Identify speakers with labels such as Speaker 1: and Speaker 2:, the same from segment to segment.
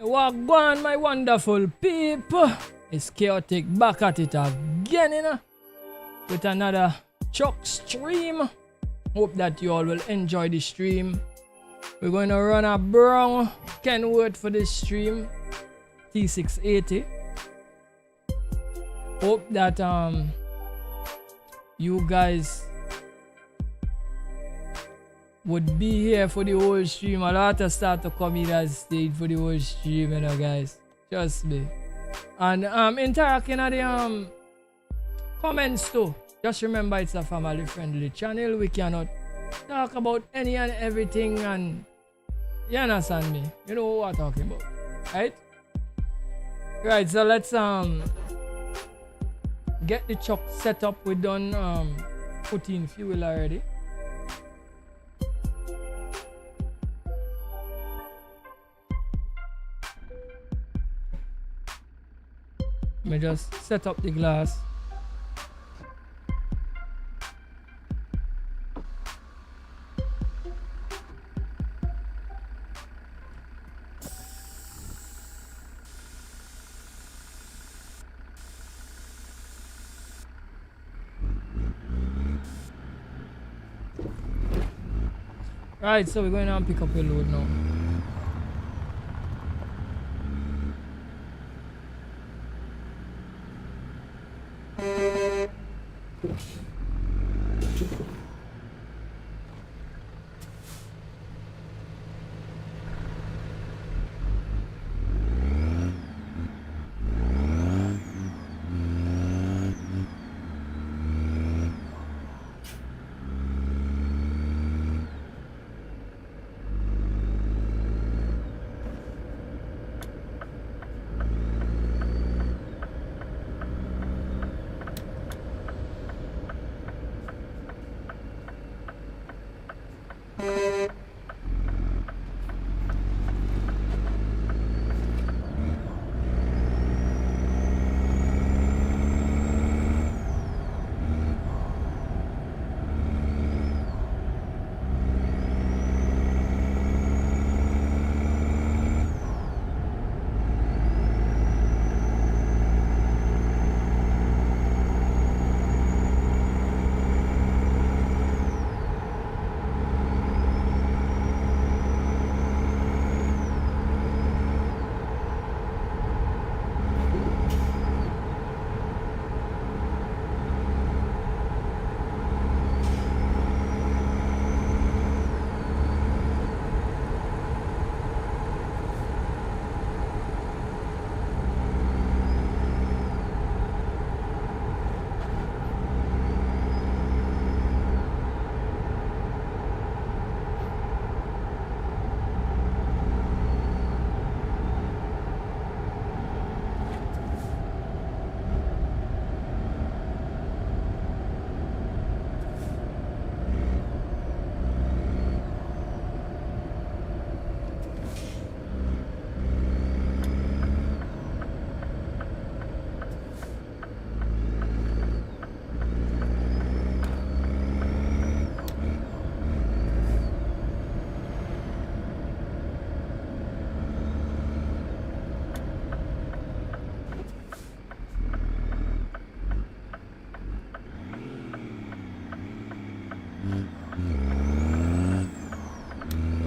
Speaker 1: Wagwan, my wonderful people. It's Chaotic back at it again, with another truck stream. Hope that you all will enjoy the stream. We're going to run a brown Kenworth for this stream, T680. Hope that you guys would be here for the whole stream. A lot of start to come in and stayed for the whole stream, guys. Trust me. And interacting at the comments too. Just remember, it's a family friendly channel. We cannot talk about any and everything, and you understand me. You know what I'm talking about, right? Right, so let's get the truck set up. We done put in fuel already. Let me just set up the glass. Right, so we're going to pick up a load now.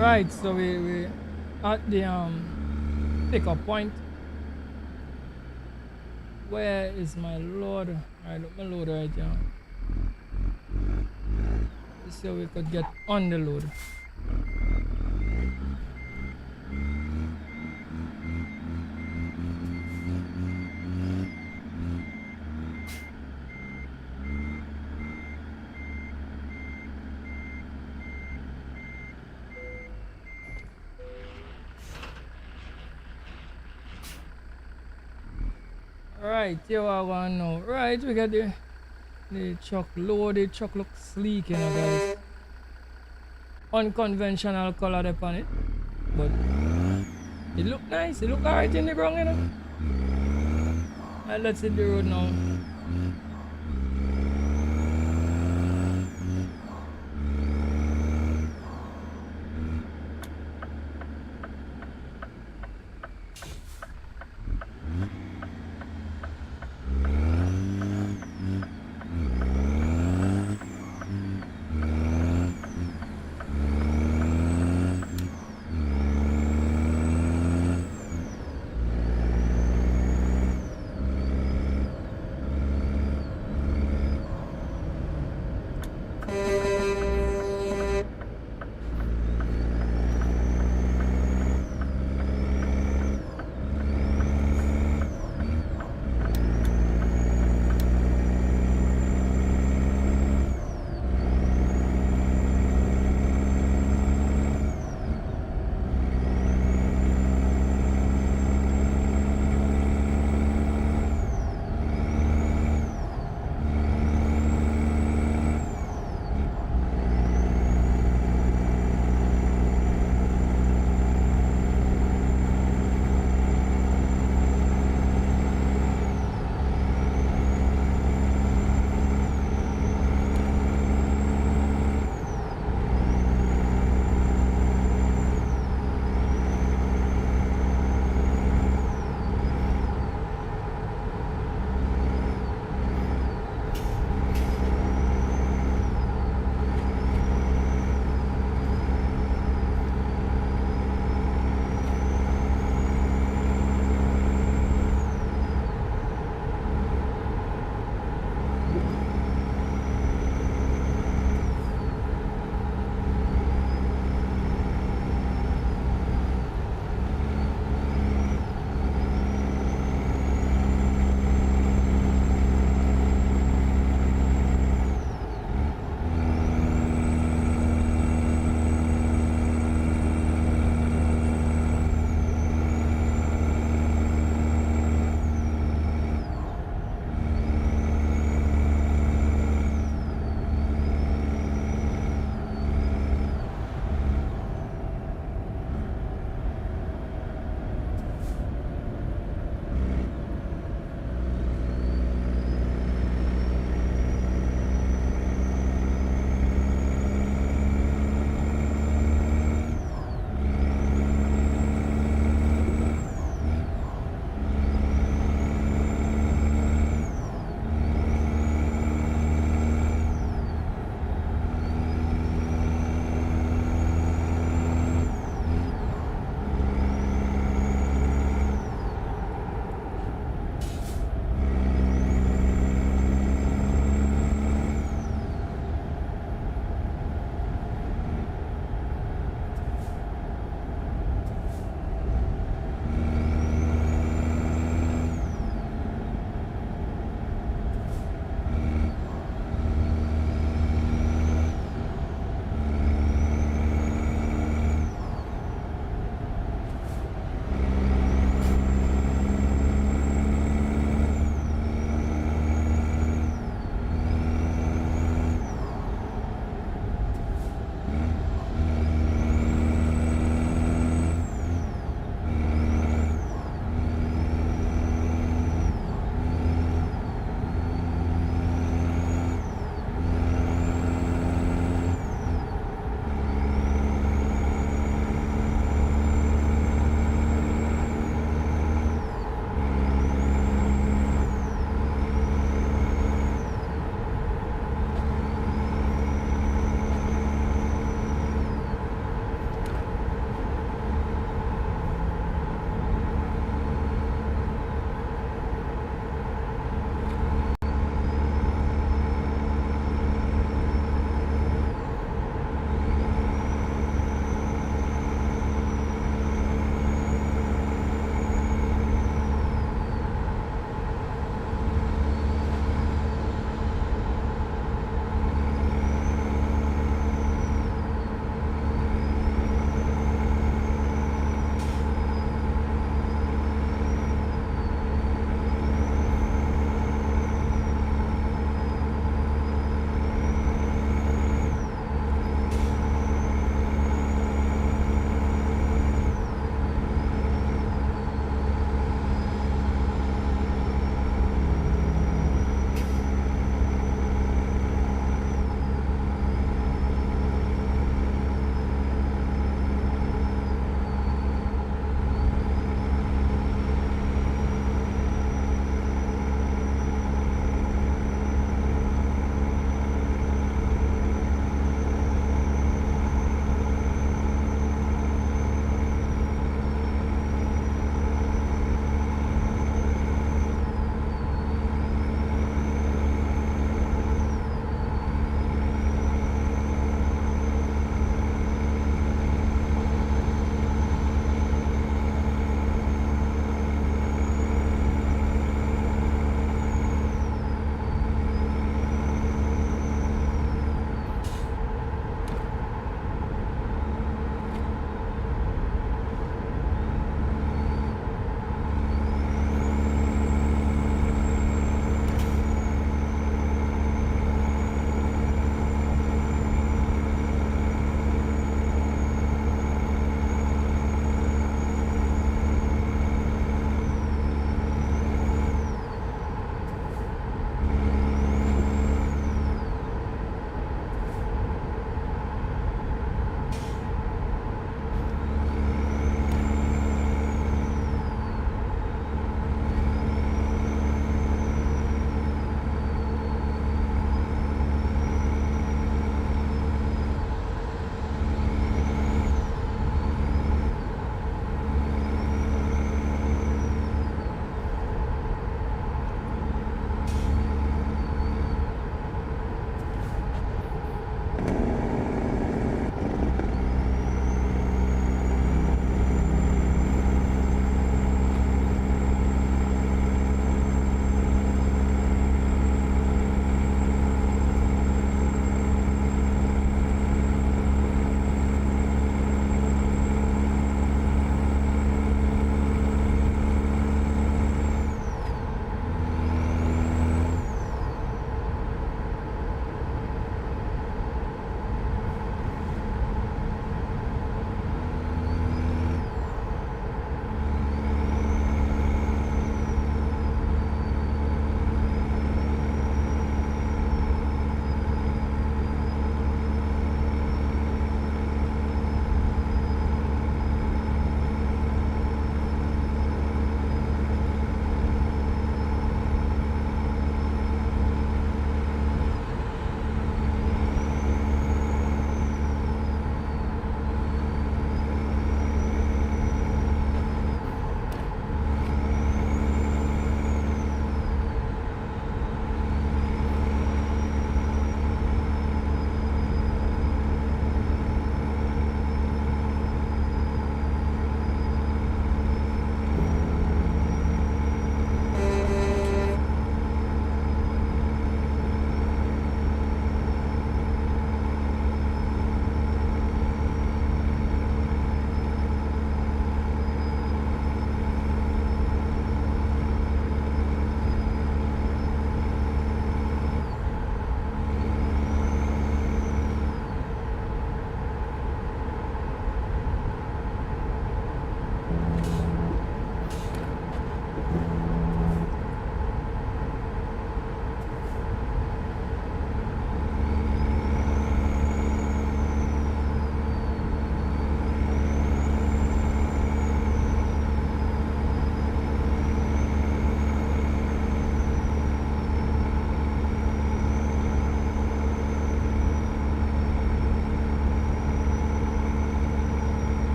Speaker 1: Right, so we at the pickup point. Where is my load? I look my load right here. So we could get on the load. Right, here we are now. Right, we got the truck loaded. Truck looks sleek, guys. Unconventional color upon it, but it look nice. It look alright in the ground, Alright, let's hit the road now.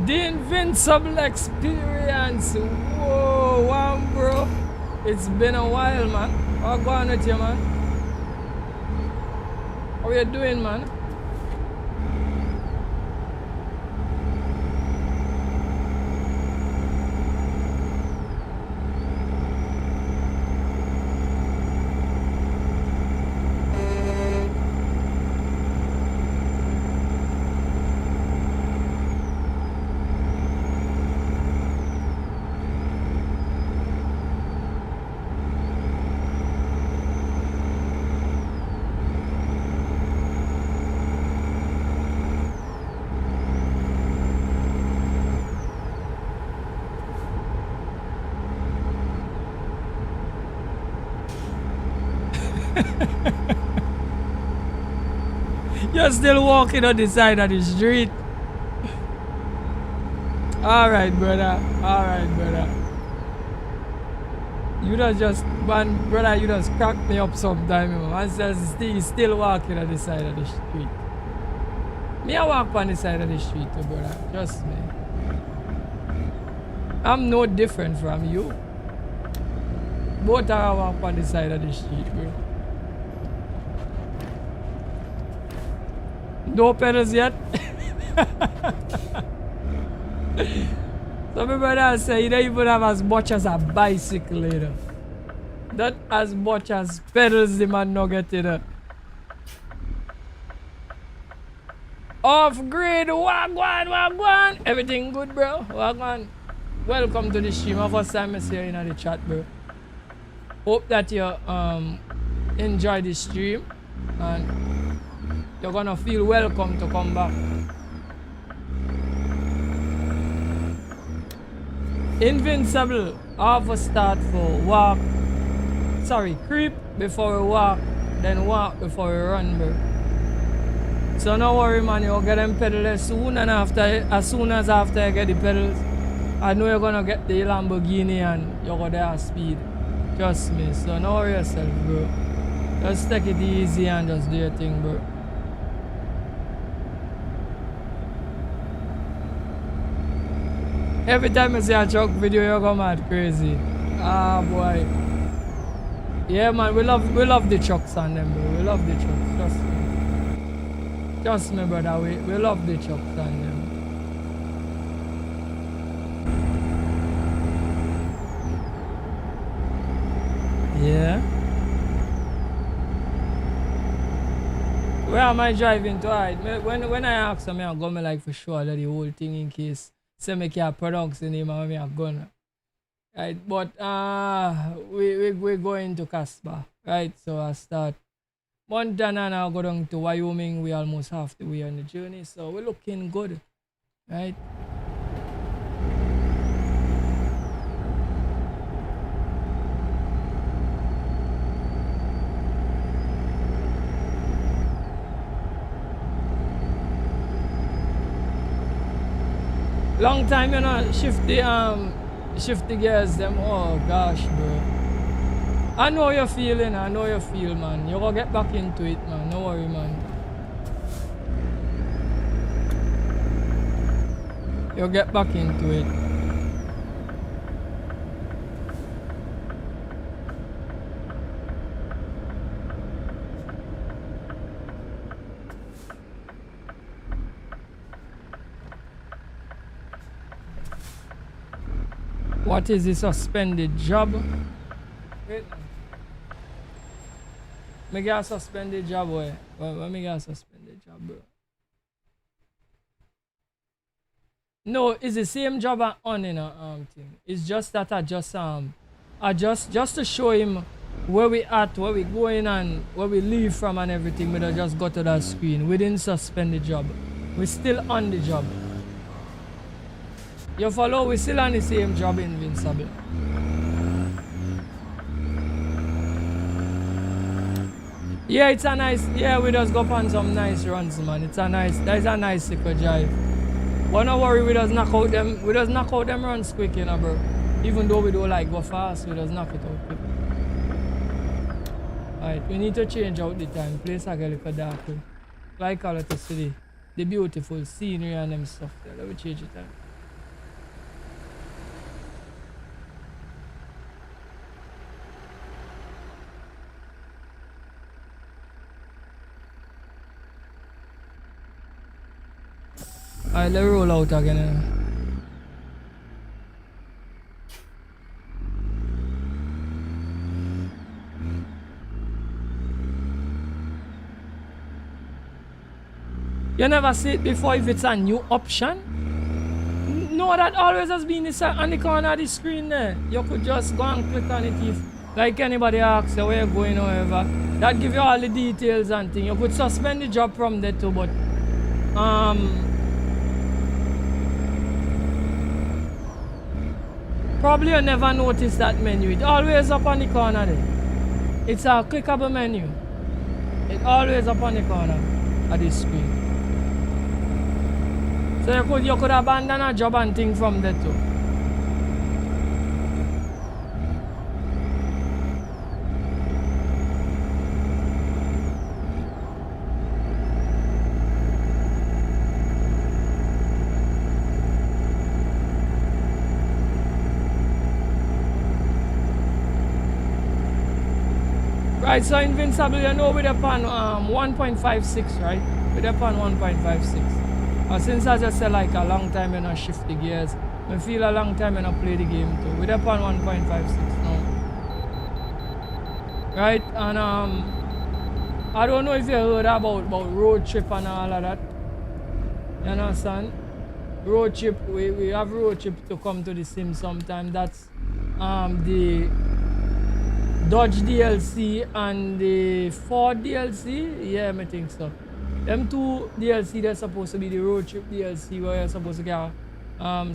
Speaker 1: The Invincible Experience. Whoa, wow, bro. It's been a while, man. What's going on with you, man? How you doing, man? You're still walking on the side of the street. Alright, brother. Alright, brother. You just, man, brother, you just crack me up sometime, man. Man says he's still walking on the side of the street. Me, I walk on the side of the street, too, brother. Trust me. I'm no different from you. Both are walk on the side of the street, bro. No pedals yet. So my brother say you don't even have as much as a bicycle, you know. Not as much as pedals the man no get, you know. Off grid, wagwan. Everything good, bro? Wagwan. Welcome to the stream. First time I see you in the chat, bro. Hope that you enjoy the stream and you're gonna feel welcome to come back. Invincible, half a start for walk. Sorry, creep before we walk, then walk before we run, bro. So no worry, man, you'll get them pedals soon, and as soon as after you get the pedals, I know you're gonna get the Lamborghini and you're gonna have speed. Trust me, so don't worry yourself, bro. Just take it easy and just do your thing, bro. Every time I see a truck video, you go mad crazy. Ah, boy. Yeah, man, we love the trucks on them, bro. We love the trucks, trust me. Trust me, brother, we love the trucks on them. Yeah. Where am I driving to? Alright, when I ask them, I'm going like for sure that the whole thing in case say make your products in him and me have gone. Right, but we're going to Casper, right? So I start Montana now go down to Wyoming. We almost half the way on the journey, so we're looking good, right? Long time, you know, shift the gears them. Oh gosh, bro. I know you're feeling, I know you feel, man. You gonna get back into it, man. No worry, man. You'll get back into it. What is the suspended job? Wait. Me got suspended job, boy. When me got suspended job, bro? No, it's the same job I on in a thing. It's just that I just to show him where we at, where we going and where we leave from and everything. We just go to that screen. We didn't suspend the job. We're still on the job. You follow? We're still on the same job, Invincible. Yeah, it's a nice, yeah, we just go on some nice runs, man. It's a nice, that's a nice sickle drive. But no worry, we just knock out them runs quick, you know, bro. Even though we don't like go fast, we just knock it out quick. Alright, we need to change out the time. Place a little darker. Like all of the city. The beautiful scenery and them stuff there. Let me change the time. Alright, let's roll out again. You never see it before if it's a new option? No, that always has been on the corner of the screen there. You could just go and click on it if, like anybody asks you where you're going or whatever. That give you all the details and things. You could suspend the job from there too, but probably you never notice that menu. It's always up on the corner there. It's a clickable menu. It's always up on the corner of the screen. So you could abandon a job and thing from there too. Right, so Invincible, you know we're upon 1.56, right? We're upon 1.56. Since I just said like a long time you know shift the gears, I feel a long time you know play the game too. We're upon 1.56 now. Right, and I don't know if you heard about road trip and all of that. You understand? Road trip, we have road trip to come to the sim sometime. That's the Dodge DLC and the Ford DLC. Yeah, I think so. Them two DLC, they're supposed to be the road trip DLC where you're supposed to get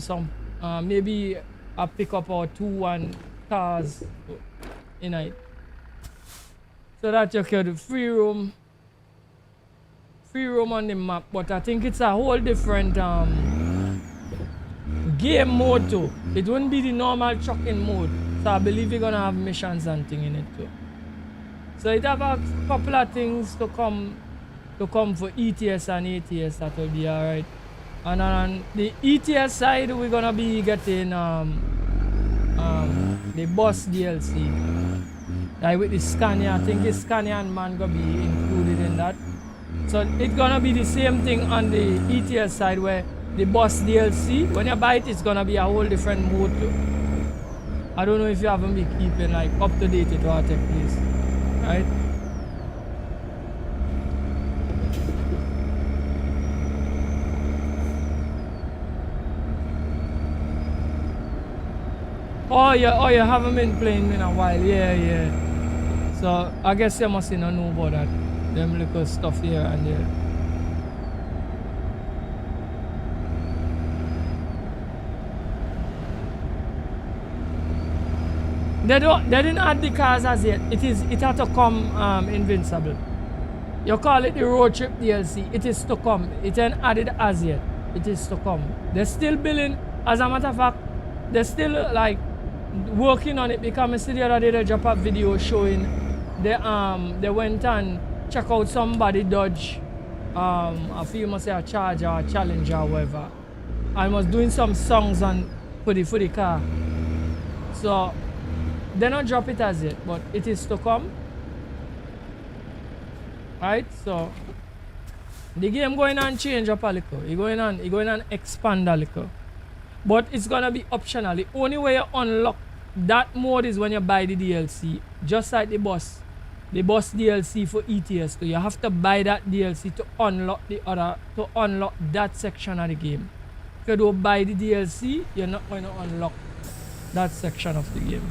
Speaker 1: some maybe a pickup or two and cars in it. So that you could free roam on the map, but I think it's a whole different game mode too. It wouldn't be the normal trucking mode. So I believe you're gonna have missions and thing in it too. So it have a couple of things to come for ETS and ATS. That will be alright. And on the ETS side we're gonna be getting the bus DLC. Like with the Scania, I think the Scania and man gonna be included in that. So it's gonna be the same thing on the ETS side where the bus DLC, when you buy it, it's gonna be a whole different mode too. I don't know if you haven't been keeping like up to date with what take place, right? Oh you haven't been playing in a while, yeah. So I guess you must not know about that. Them little stuff here and there. They didn't add the cars as yet. It had to come Invincible. You call it the road trip DLC. It is to come. It ain't added as yet. It is to come. They're still building. As a matter of fact, they're still like working on it because I see the other day they dropped a video showing they went and check out somebody Dodge I feel you must say a Charger or a Challenger or whatever, and was doing some songs for the car. So they not drop it as yet, but it is to come. Right, so the game going on change up a little. It's going on expand a little. But it's gonna be optional. The only way you unlock that mode is when you buy the DLC. Just like the bus DLC for ETS. So you have to buy that DLC to unlock that section of the game. If you don't buy the DLC, you're not going to unlock that section of the game.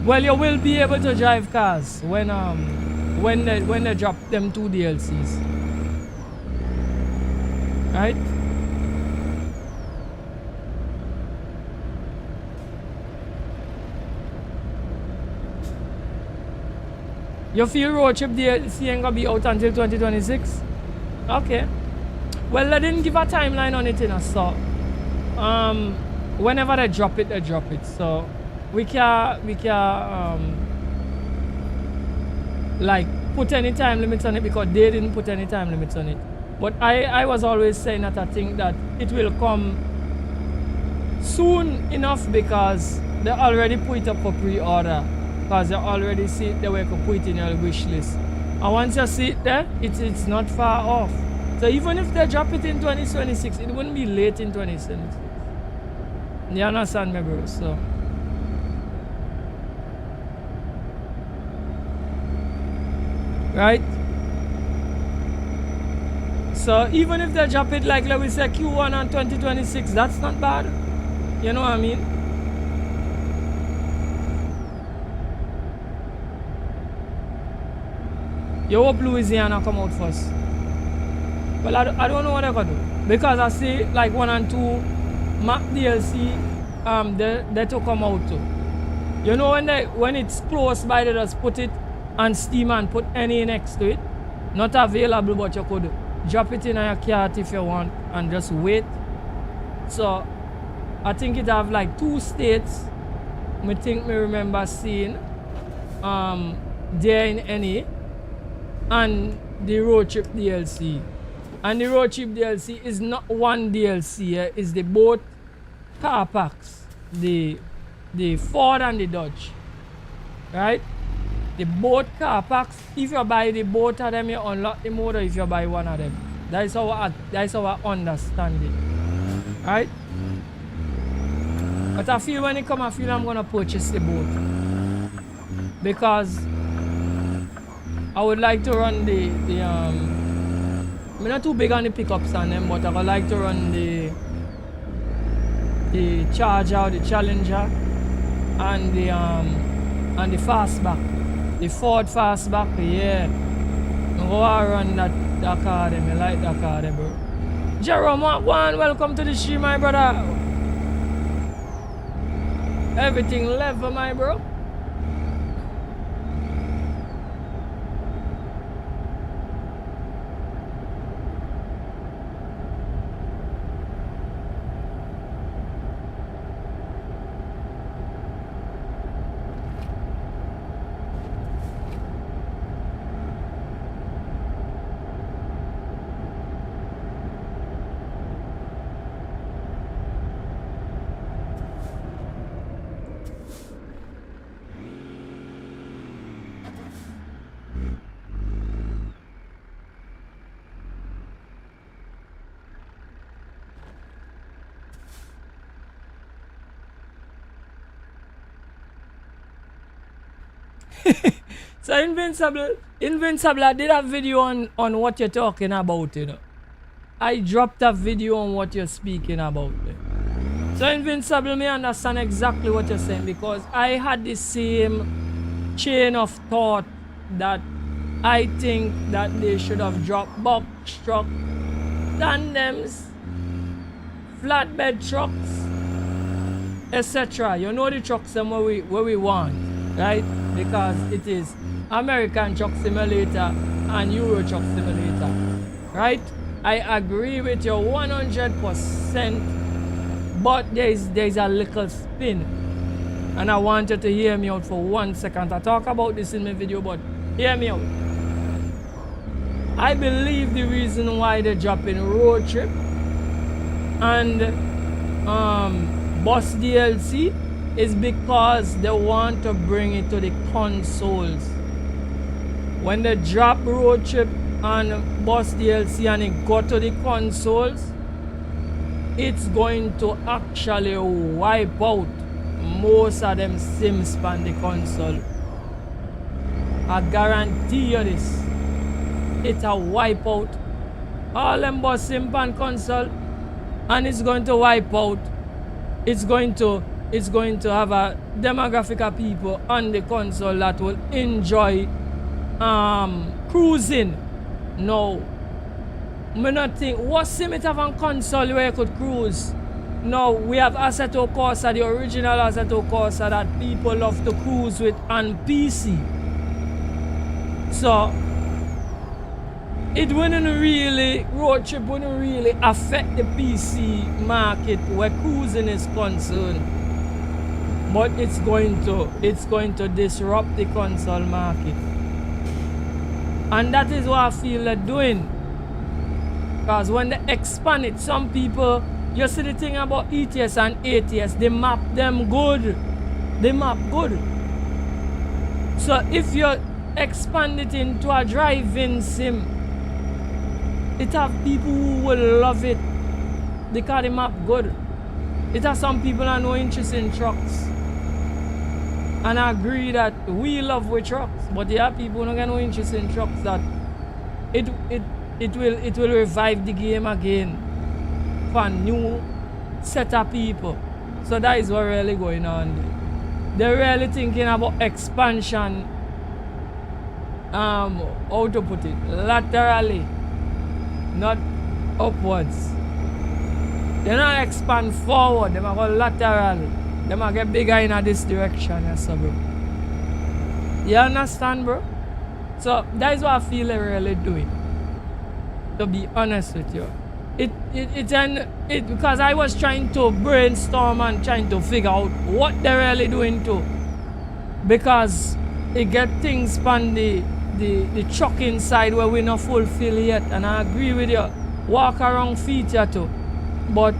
Speaker 1: Well, you will be able to drive cars when they drop them two DLCs, right? You feel road trip DLC ain't gonna be out until 2026? Okay. Well, they didn't give a timeline on it, you know, so whenever they drop it, they drop it. So we can like put any time limits on it because they didn't put any time limits on it. But I was always saying that I think that it will come soon enough because they already put it up for pre-order. because you already see it there where you can put it in your wish list. And once you see it there, it's not far off. So even if they drop it in 2026, it wouldn't be late in 2026. You understand me, bro? So right? So even if they drop it like let we say Q1 on 2026, that's not bad. You know what I mean? You hope Louisiana come out first. Well, I don't know what they're gonna do. Because I see like 1 and 2 Mac DLC they to come out too. You know when it's close by, they just put it on Steam and put any next to it. Not available, but you could drop it in your cart if you want and just wait. So I think it have like 2 states. I think me remember seeing there in NA and the road trip DLC. And the road trip DLC is not one DLC, it's the both car packs. The Ford and the Dodge. Right? The both car packs, if you buy the both of them, you unlock the motor if you buy one of them. That's how I understand it. Right? But I feel when it come, I feel I'm gonna purchase the boat. Because I would like to run I'm not too big on the pickups on them, but I would like to run the Charger, the Challenger, and the Fastback. The Ford Fastback, yeah. I'm gonna run that car them. I like that car them, bro. Jerome, one, welcome to the stream, my brother. Everything level, my bro. So Invincible, I did a video on what you're talking about, you know. I dropped a video on what you're speaking about. So Invincible, me understand exactly what you're saying, because I had the same chain of thought that I think that they should have dropped box truck, tandems, flatbed trucks, etc. You know the trucks them where we want, right? Because it is American Truck Simulator and Euro Truck Simulator, right? I agree with you 100%, but there's a little spin, and I want you to hear me out for 1 second. I talk about this in my video, but hear me out. I believe the reason why they're dropping Road Trip and Bus DLC is because they want to bring it to the consoles. When they drop Road Trip and Bus DLC and it go to the consoles, it's going to actually wipe out most of them sims on the console. I guarantee you this. It'll wipe out all them bus sim on console, and it's going to wipe out. It's going to have a demographic of people on the console that will enjoy cruising. No, me not think what sim it have on console where you could cruise. No, we have Assetto Corsa, the original Assetto Corsa that people love to cruise with on PC. So it wouldn't really, Road Trip wouldn't really affect the PC market where cruising is concerned. But it's going to disrupt the console market. And that is what I feel they're doing. Because when they expand it, some people, you see the thing about ETS and ATS, they map them good. They map good. So if you expand it into a driving sim, it have people who will love it because the map good. It has some people that no interest in trucks. And I agree that we love with trucks, but there are people who don't get no interest in trucks that it will revive the game again for a new set of people. So that is what really going on. They're really thinking about expansion, how to put it, laterally, not upwards. They not expand forward, they might go lateral. They might get bigger in this direction, yes, bro. You understand, bro? So that is what I feel they're really doing. To be honest with you. Because I was trying to brainstorm and trying to figure out what they're really doing too. Because it get things from the truck inside where we're not fulfilled yet. And I agree with you. Walk around feature too. But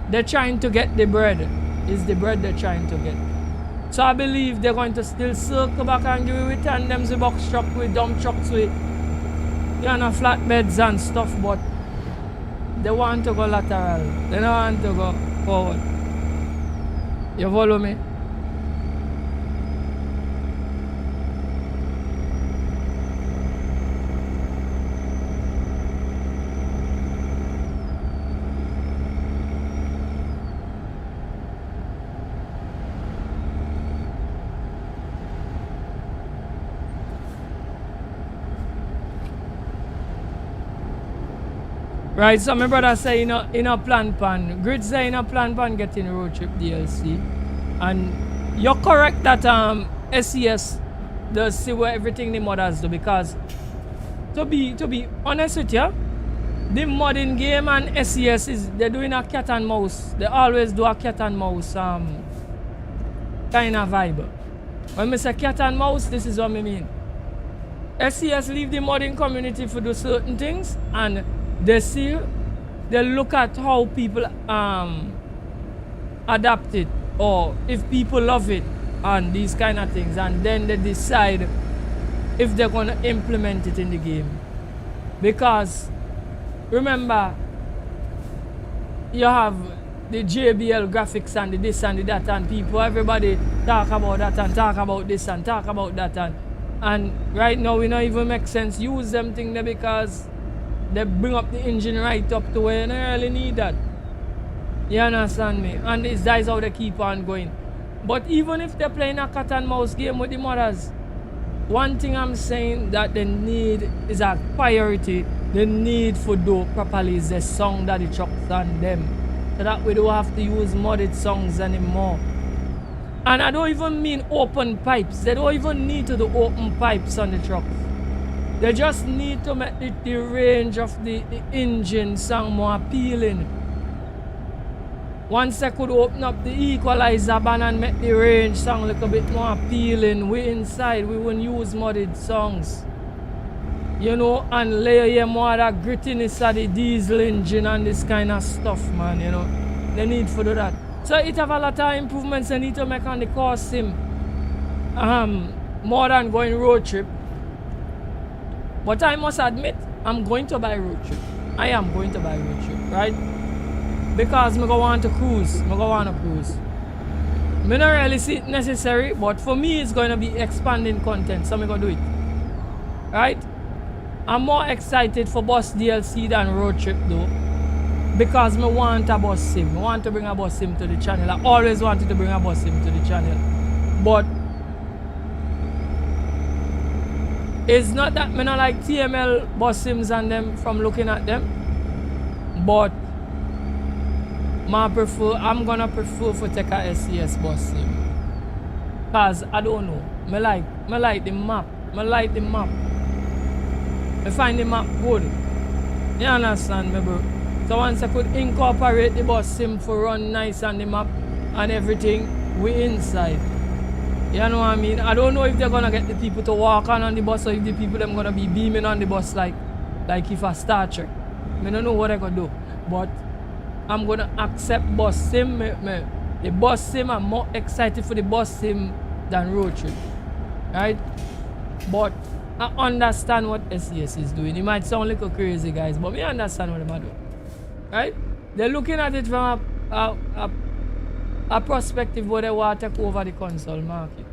Speaker 1: they're trying to get the bread. It's the bread they're trying to get. So I believe they're going to still circle back and give it tandems with box truck with dump trucks with flatbeds and stuff, but they want to go lateral. They don't want to go forward. You follow me? Right, so my brother say in a plan pan. Grid say in a plan pan getting road trip DLC. And you're correct that SES does see where everything the modders do, because to be honest with you, the modding game and SES they're doing a cat and mouse. They always do a cat and mouse kind of vibe. When I say cat and mouse, this is what I mean. SES leave the modding community for do certain things, and they look at how people adapt it, or if people love it and these kind of things, and then they decide if they're gonna implement it in the game. Because remember, you have the JBL graphics and the this and the that, and everybody talk about that and talk about this and talk about that, and right now we don't even make sense use them thing there, because they bring up the engine right up to where you don't really need that. You understand me? And that is how they keep on going. But even if they're playing a cat and mouse game with the modders, one thing I'm saying that they need is a priority. The need for do properly is the song that the trucks on them, so that we don't have to use modded songs anymore. And I don't even mean open pipes. They don't even need to do open pipes on the trucks. They just need to make the range of the engine sound more appealing. Once they could open up the equalizer band and make the range sound a little bit more appealing, we inside, we wouldn't use modded songs. You know, and layer more of the grittiness of the diesel engine and this kind of stuff, man, you know. They need to do that. So it have a lot of improvements they need to make on the car sim. More than going road trip. But I must admit, I'm going to buy road trip. I am going to buy road trip, right? Because I go want to cruise. I go want to cruise. I don't really see it necessary, but for me it's going to be expanding content, so I'm going to do it. Right? I'm more excited for bus DLC than road trip though. Because I want a bus sim. I want to bring a bus sim to the channel. I always wanted to bring a bus sim to the channel. But it's not that I don't like TML bus sims and them from looking at them. But I'm gonna prefer to take a SES bus sim. Cause I don't know. I like the map. I like the map. I find the map good. You understand me, bro? So once I could incorporate the bus sim for run nice on the map and everything, we inside. You know what I mean? I don't know if they're gonna get the people to walk on the bus, or if the people them gonna be beaming on the bus like if a Star Trek. I don't know what I gonna do. But I'm gonna accept bus sim. The bus sim, I'm more excited for the bus sim than road trip. right? But I understand what SES is doing. It might sound a little crazy, guys, but me understand what they're doing, right? They're looking at it from a perspective where they want to take over the console market.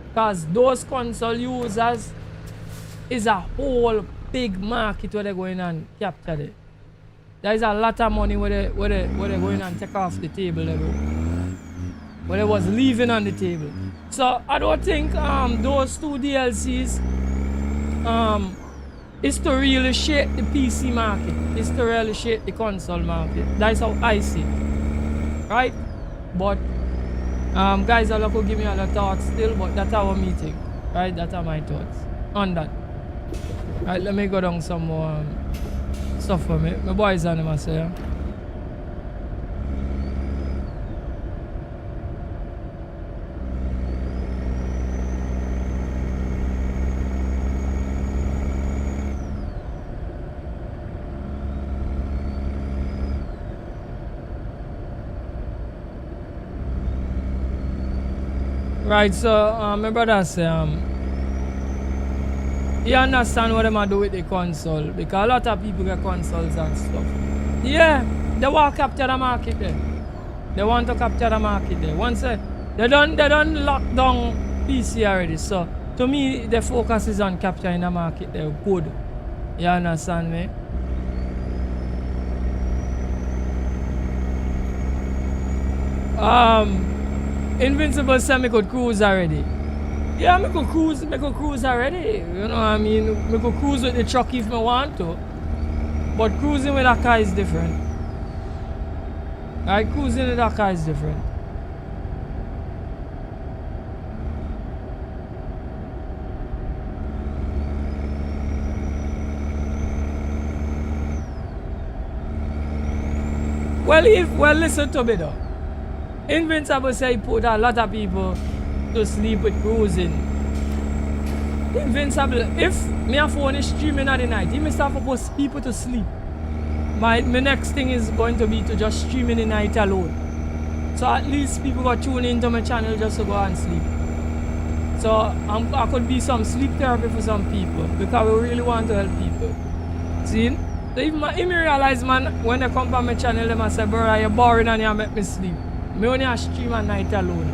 Speaker 1: Because those console users is a whole big market where they're going and capture it. There is a lot of money where they're going and take off the table, where they was leaving on the table. So I don't think those two DLCs is to really shape the PC market. It's to really shape the console market. That's how I see it. Right? But guys, I'll go give me other thoughts still, but that's our meeting. Right? That's my thoughts on that. Right, let me go down some more stuff for me. My boys on them, I say. Right, so my brother say you understand what they might do with the console, because a lot of people get consoles and stuff. Yeah, they want to capture the market there. They want to capture the market there. Once they done lock down PC already, so to me the focus is on capturing the market there. Good. You understand me? Invincible said me could cruise already. Yeah, me could cruise already. You know what I mean? Me could cruise with the truck if me want to. But cruising with a car is different. Right? Cruising with a car is different. Well, listen to me though. Invincible say he put a lot of people to sleep with cruising. Invincible, if me a phone is streaming at the night, he may start to put people to sleep. My next thing is going to be to just stream in the night alone. So at least people go tune into my channel just to go and sleep. So I could be some sleep therapy for some people, because we really want to help people. See? So if me realize, man, when they come on my channel, they must say, bro, you're boring and you make me sleep. Me only a stream at night alone,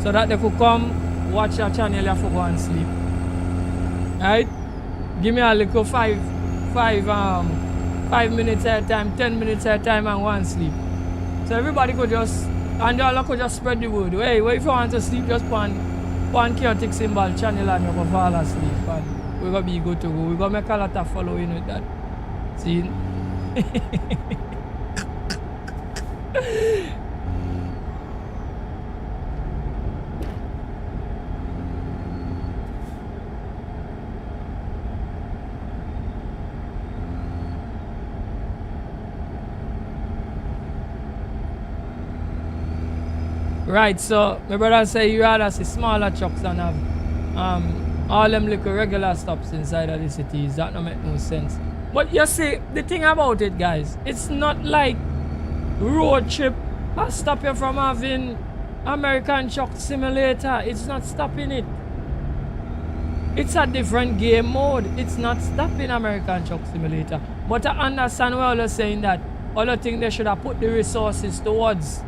Speaker 1: so that they could come watch your channel and go and sleep. Right? Give me a little 5 minutes at a time, 10 minutes at a time, and go and sleep. So everybody could just, and all could just spread the word. Hey, if you want to sleep, just one chaotic symbol channel and you go fall asleep, and we're gonna be good to go. We're gonna make a lot of following with that. See? Right, so my brother say you rather see smaller trucks than have all them little regular stops inside of the cities. That don't make no sense. But you see, the thing about it, guys, it's not like road trip has stop you from having American Truck Simulator. It's not stopping it. It's a different game mode. It's not stopping American Truck Simulator. But I understand why you're saying that. Other thing they should have put the resources towards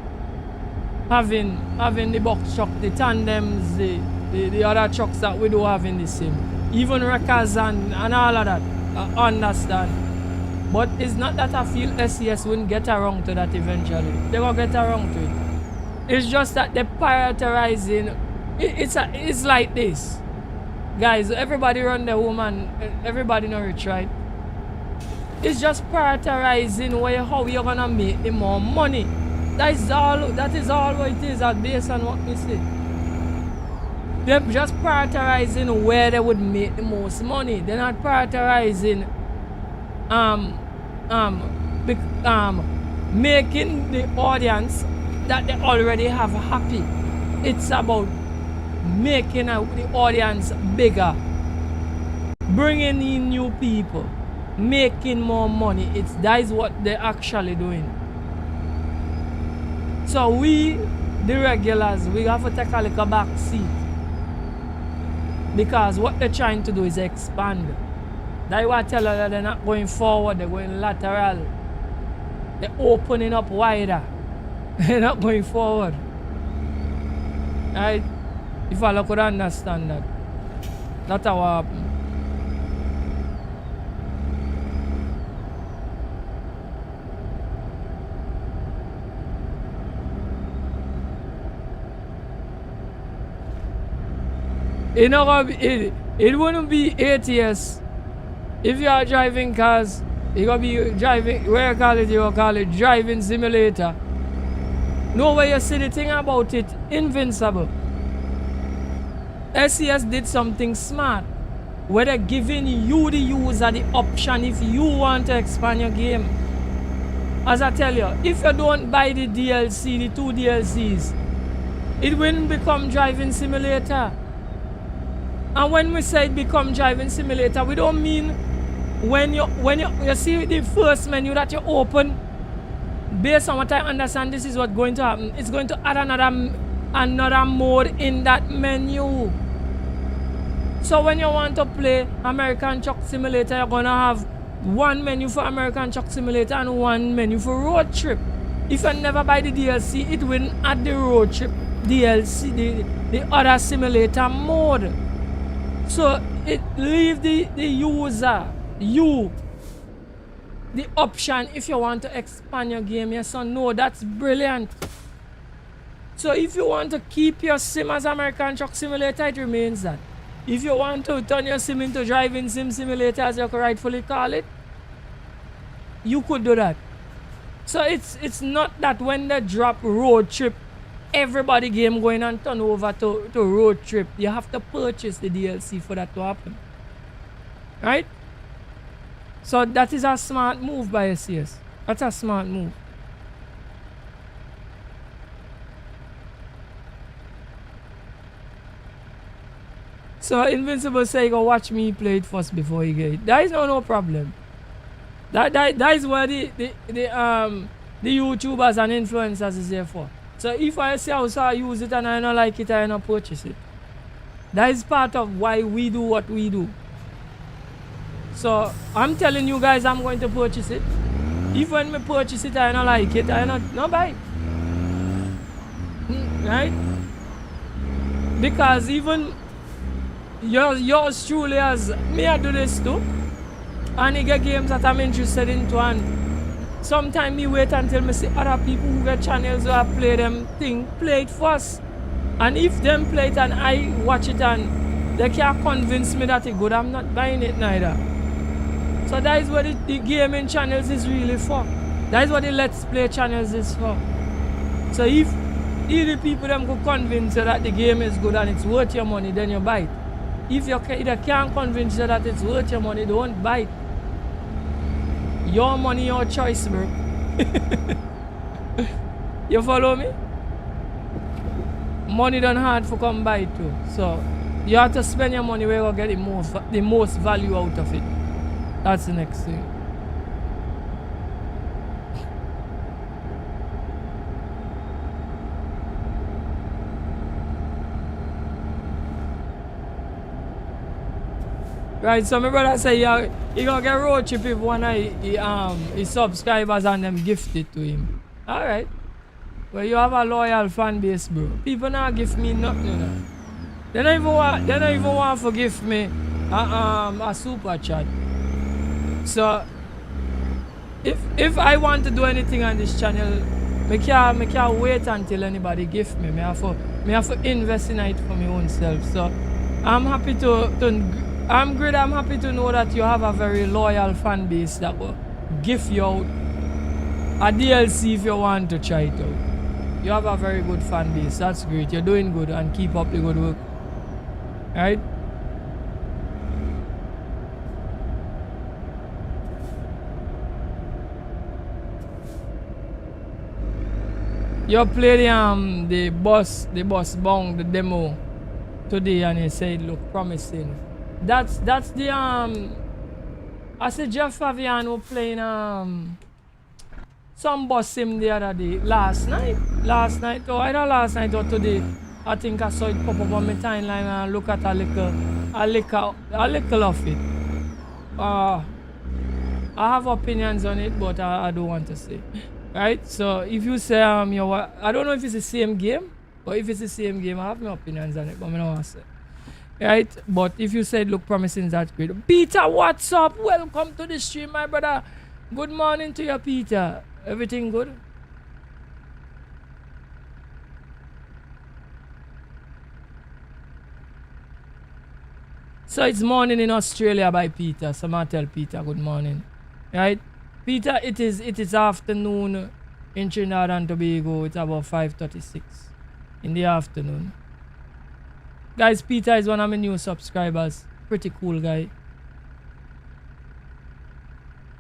Speaker 1: having the box truck, the tandems, the other trucks that we do have in the sim. Even wreckers and all of that. I understand. But it's not that I feel SES wouldn't get around to that eventually. They will get around to it. It's just that they're prioritizing. It's like this. Guys, everybody run their home and everybody know rich, right? It's just prioritizing how you're gonna make the more money. That is all what it is, based on what we see. They're just prioritizing where they would make the most money. They're not prioritizing making the audience that they already have happy. It's about making the audience bigger, bringing in new people, making more money. That is what they're actually doing. So we, the regulars, we have to take a little back seat. Because what they're trying to do is expand. That's why I tell her that they're not going forward, they're going lateral. They're opening up wider. They're not going forward. Right? If I could understand that. That's how it happened. It wouldn't be ATS if you are driving cars. You're gonna be driving, where you call it driving simulator. No way you see the thing about it, invincible. SES did something smart, where they're giving you the user the option if you want to expand your game. As I tell you, if you don't buy the DLC, the 2 DLCs, it wouldn't become driving simulator. And when we say it become driving simulator, we don't mean when you see the first menu that you open. Based on what I understand, this is what's going to happen. It's going to add another mode in that menu. So when you want to play American Truck Simulator, you're gonna have one menu for American Truck Simulator and one menu for Road Trip. If you never buy the DLC, it wouldn't add the Road Trip DLC, the other simulator mode. So it leave the user, the option if you want to expand your game. Yes or no? That's brilliant. So if you want to keep your sim as American Truck Simulator, it remains that. If you want to turn your sim into driving simulator, as you could rightfully call it, you could do that. So it's not that when they drop Road Trip, everybody game going and turn over to Road Trip. You have to purchase the DLC for that to happen. Right? So that is a smart move by SCS. That's a smart move. So Invincible say go watch me play it first before you get it. That is no problem. That is what the YouTubers and influencers is there for. So if I see how I use it and I don't like it, I don't purchase it. That is part of why we do what we do. So I'm telling you guys I'm going to purchase it. If when me purchase it I don't like it, I don't buy it. Right? Because even yours truly has me, I do this too. And I get games that I'm interested into, and sometimes me wait until me see other people who get channels where I play them thing, play it first. And if them play it and I watch it and they can't convince me that it's good, I'm not buying it neither. So that is what the gaming channels is really for. That is what the Let's Play channels is for. So if the people them could convince you that the game is good and it's worth your money, then you buy it. If you either can't convince you that it's worth your money, don't buy it. Your money, your choice, bro. You follow me? Money done hard for come buy it too. So you have to spend your money where you get the most value out of it. That's the next thing. Right, so my brother say he gonna get Road Trip if one of his subscribers and them gift it to him. Alright. Well, you have a loyal fan base, bro. People now give me nothing, you know. They don't even want to give me a super chat. So if I want to do anything on this channel, I can't wait until anybody give me. I have to invest in it for my own self. So I'm happy I'm happy to know that you have a very loyal fan base that will give you out a DLC if you want to try it out. You have a very good fan base. That's great. You're doing good and keep up the good work. Right? You played the boss bong, the demo today, and he said it looked promising. That's the I said Jeff Fabiano playing some boss sim the other day, last night or either last night or today. I think I saw it pop up on my timeline and look at a little of it. I have opinions on it, but I don't want to say. Right? So if you say I don't know if it's the same game, but if it's the same game, I have my opinions on it, but I don't want to say. Right? But if you said look promising, that's great. Peter, what's up? Welcome to the stream, my brother. Good morning to you, Peter. Everything good? So it's morning in Australia by Peter. So I tell Peter good morning. Right? Peter, it is afternoon in Trinidad and Tobago. It's about 5:36 in the afternoon. Guys, Peter is one of my new subscribers. Pretty cool guy.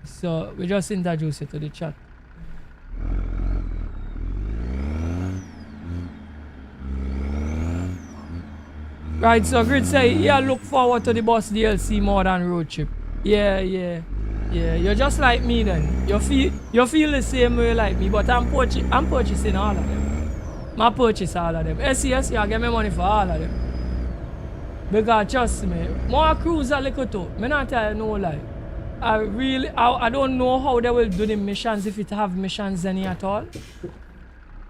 Speaker 1: So we just introduce you to the chat. Right, so Grid say, yeah, look forward to the bus DLC more than road trip. Yeah. You're just like me then. You feel the same way like me, but I'm purchasing all of them. I purchase all of them. SES, you give me money for all of them. Because trust me, more cruise a little too. Me not tell you no lie. I don't know how they will do the missions if it have missions any at all.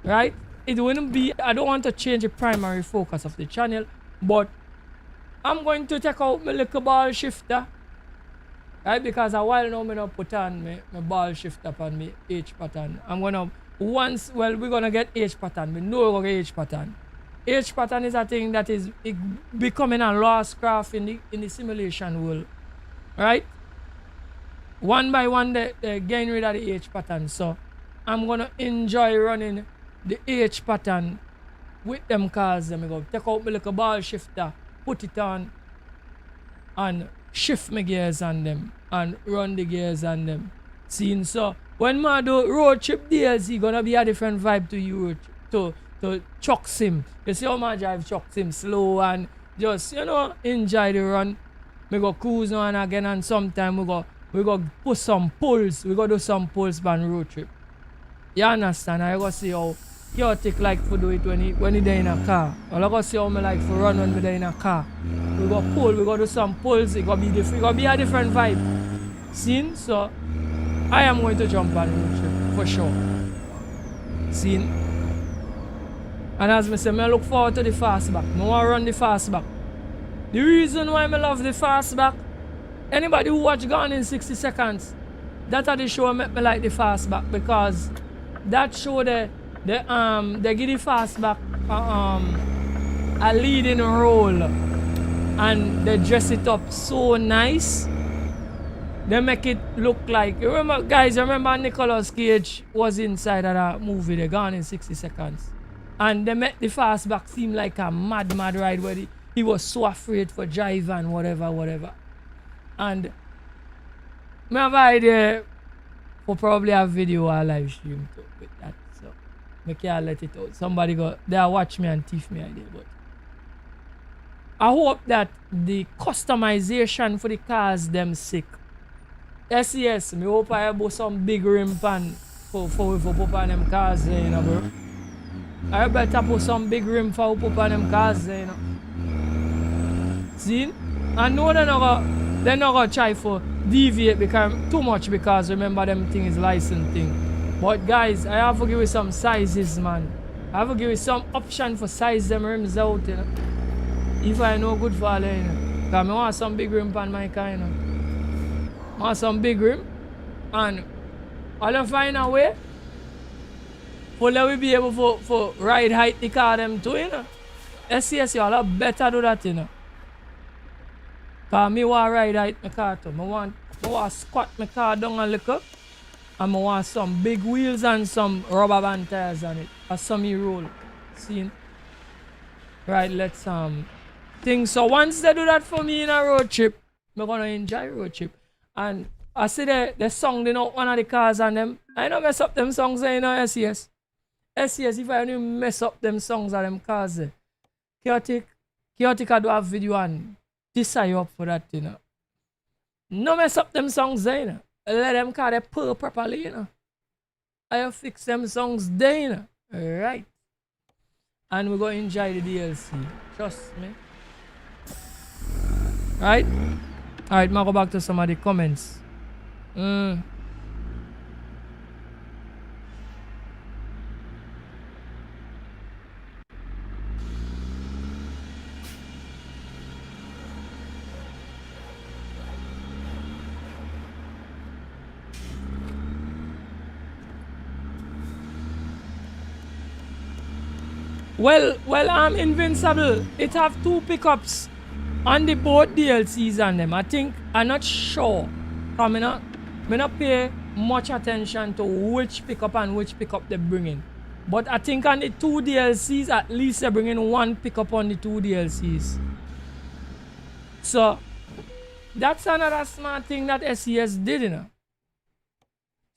Speaker 1: Right? It wouldn't be, I don't want to change the primary focus of the channel, but I'm going to take out my little ball shifter. Right? Because a while now I don't put on my ball shifter upon my H pattern. I'm gonna we're gonna get H pattern. We know we're gonna get H pattern. H pattern is a thing that is becoming a lost craft in the simulation world. Right? One by one they're getting rid of the H pattern. So I'm gonna enjoy running the H pattern with them cars. I'm gonna take out my little ball shifter, put it on, and shift my gears on them and run the gears on them. Seeing so when I do road trip DLC, gonna be a different vibe to you to truck sim. You see how I drive truck sim slow and just enjoy the run. We go cruise now and again, and sometime we go put some pulls. We go do some pulls on road trip. You understand? I go see how chaotic like to do it when you in a car. Or I go see how me like to run when we in a car. We go pull, we go do some pulls. It go be different. It go be a different vibe. Seen? So I am going to jump on road trip for sure. Seen? And as I say, I look forward to the fastback. I want to run the fastback. The reason why I love the fastback, anybody who watch Gone in 60 Seconds, that are the show make me like the fastback, because that show they give the fastback a leading role, and they dress it up so nice. They make it look like, remember Nicolas Cage was inside of that movie, The Gone in 60 Seconds. And they make the fastback seem like a mad ride where he was so afraid for drive and whatever. And I have an idea for probably a video or a live stream too with that. So I can't let it out. Somebody go there watch me and thief me idea. But I hope that the customization for the cars them sick. Yes, me hope I have some big rim pan for put on them cars there, bro. I better put some big rim for put on them cars there, See? I know they're not gonna try for deviate because too much, because remember them thing is license thing. But guys, I have to give you some sizes, man. I have to give you some option for size them rims out, If I know good for all, Because I want some big rim on my car, I want some big rim, and I'll find a way for let we be able for ride height the car them too, SCS, you all better do that, Because me want ride height my car too. I want squat my car down a little, and I want some big wheels and some rubber band tires on it. That's some roll. See? Right, let's think. So once they do that for me in a road trip, I'm gonna enjoy road trip. And I see the song they know one of the cars on them. I don't mess up them songs there, SCS. SCS, if I don't mess up them songs on them cars there. Chaotic I do have video and this are you up for that, No mess up them songs there, Let them car they pull properly, I fix them songs there, Right. and we're going to enjoy the DLC. Trust me. Right? Alright, I'll go back to some of the comments. Well, Invincible. It have 2 pickups on the both DLCs on them. I'm not sure. Cause me not pay much attention to which pickup and which pickup they're bringing. But I think on the 2 DLCs, at least they're bringing 1 pickup on the 2 DLCs. So that's another smart thing that SES did, you know.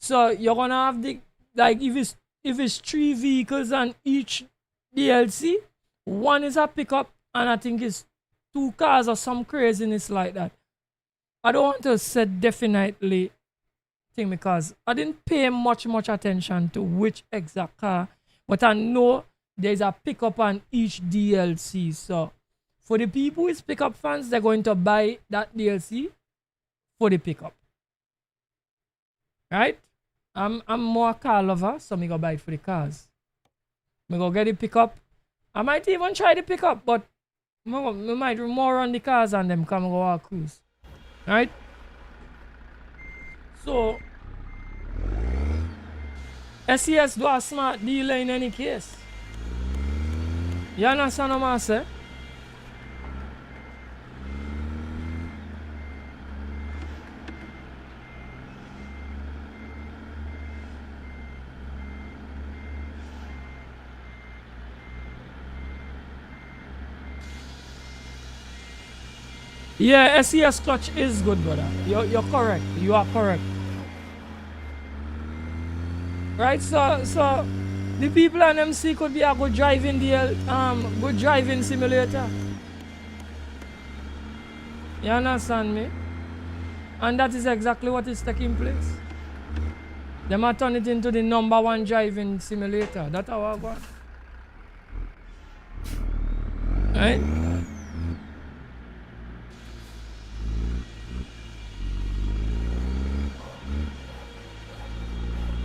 Speaker 1: So you're gonna have the, like, if it's 3 vehicles on each DLC, 1 is a pickup, and I think it's 2 cars or some craziness like that. I don't want to say definitely thing because I didn't pay much attention to which exact car, but I know there's a pickup on each DLC. So for the people who is pickup fans, they're going to buy that DLC for the pickup. Right? I'm more a car lover, so me go buy it for the cars. Me go get the pickup. I might even try the pickup, but me might more on the cars and them come go on cruise. Right? So SES do a smart deal in any case. You understand what I say? Yeah, SES clutch is good, brother. You're correct. You are correct. Right, so the people on MC could be a good driving good driving simulator. You understand me? And that is exactly what is taking place. They might turn it into the #1 driving simulator. That's how I go. Right?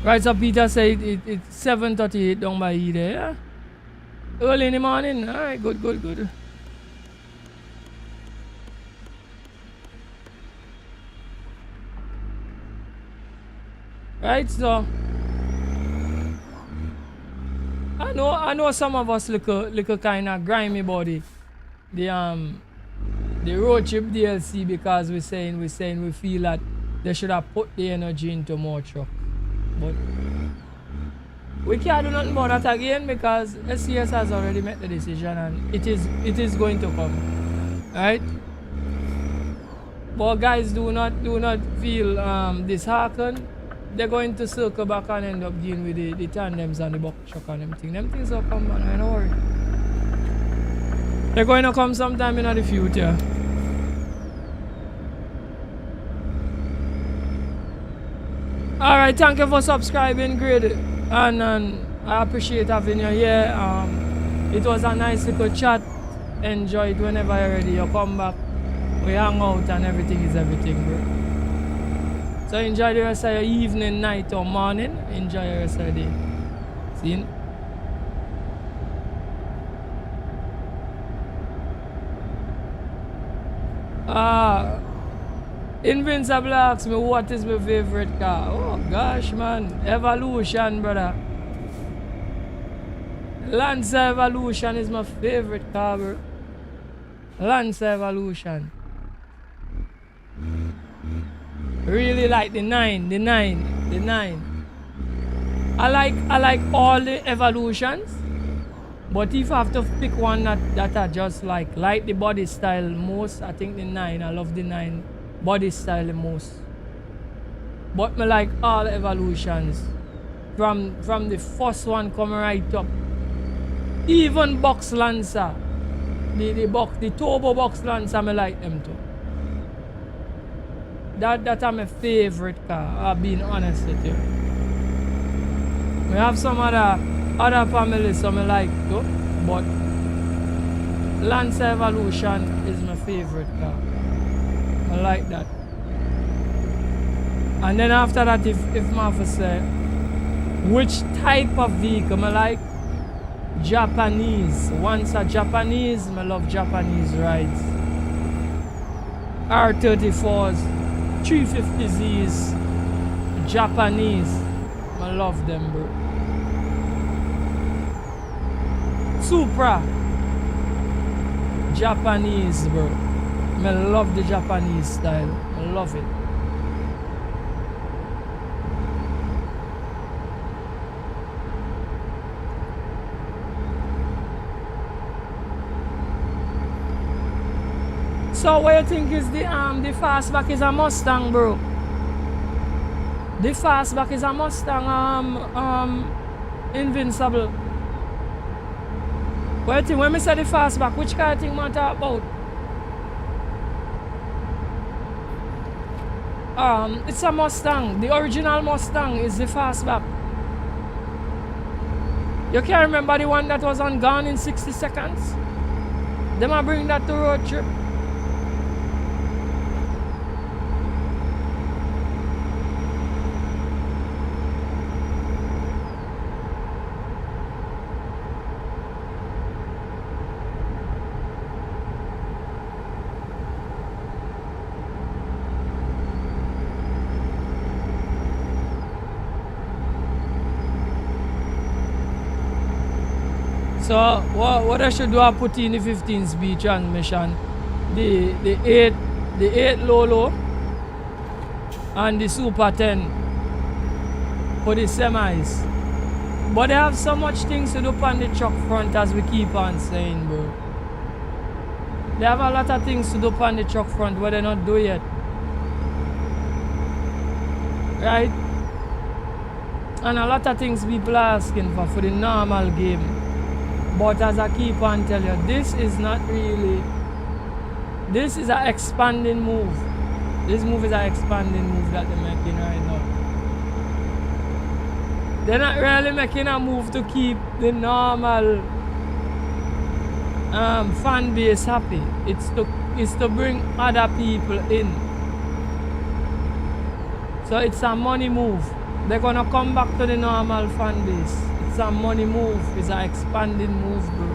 Speaker 1: Right, so Peter said it's 7:38 down by here. Yeah? Early in the morning. Alright, good. Right, so I know some of us look kind of grimy body. The road trip DLC because we're saying we feel that they should have put the energy into more truck. But we can't do nothing about that again because SES has already made the decision and it is going to come. Right? But guys, do not feel disheartened. They're going to circle back and end up dealing with the tandems and the box truck and them things. Them things will come, man, don't worry. They're going to come sometime in the future. Alright, thank you for subscribing, Grid. And I appreciate having you here. It was a nice little chat. Enjoy it whenever you're ready. You come back. We hang out and everything is everything, bro. So enjoy the rest of your evening, night or morning. Enjoy the rest of the day. See you? Invincible asks me what is my favorite car. Oh gosh, man, Evolution, brother. Lancer Evolution is my favorite car, bro. Lancer Evolution. Really like the 9. I like all the Evolutions, but if I have to pick one that I just like the body style most, I think the 9. I love the 9 body style the most. But me like all Evolutions. From the first one coming right up. Even Box Lancer. The turbo Box Lancer, me like them too. That are my favorite car, I've been honest with you. We have some other families some I like too. but Lancer Evolution is my favorite car. I like that. And then after that, if I have to say which type of vehicle I like, Japanese. Once a Japanese, I love Japanese rides. R34s, 350Zs, Japanese. I love them, bro. Supra, Japanese, bro. I love the Japanese style. I love it. So what you think is the fastback is a Mustang, bro? The fastback is a Mustang Invincible. What you think when I say the fastback, which kind of thing I talk about? It's a Mustang. The original Mustang is the fastback. You can't remember the one that was on Gone in 60 Seconds? They might bring that to road trip. So what I should do, I put in the 15-speed transmission, the 8 Lolo and the Super 10 for the semis. But they have so much things to do on the truck front, as we keep on saying, bro. They have a lot of things to do on the truck front but they're not doing yet. Right? And a lot of things people are asking for the normal game. But as I keep on telling you, this is not really, this is an expanding move. This move is an expanding move that they're making right now. They're not really making a move to keep the normal fan base happy. It's to bring other people in. So it's a money move. They're gonna come back to the normal fan base. It's a money move. It's an expanding move, bro.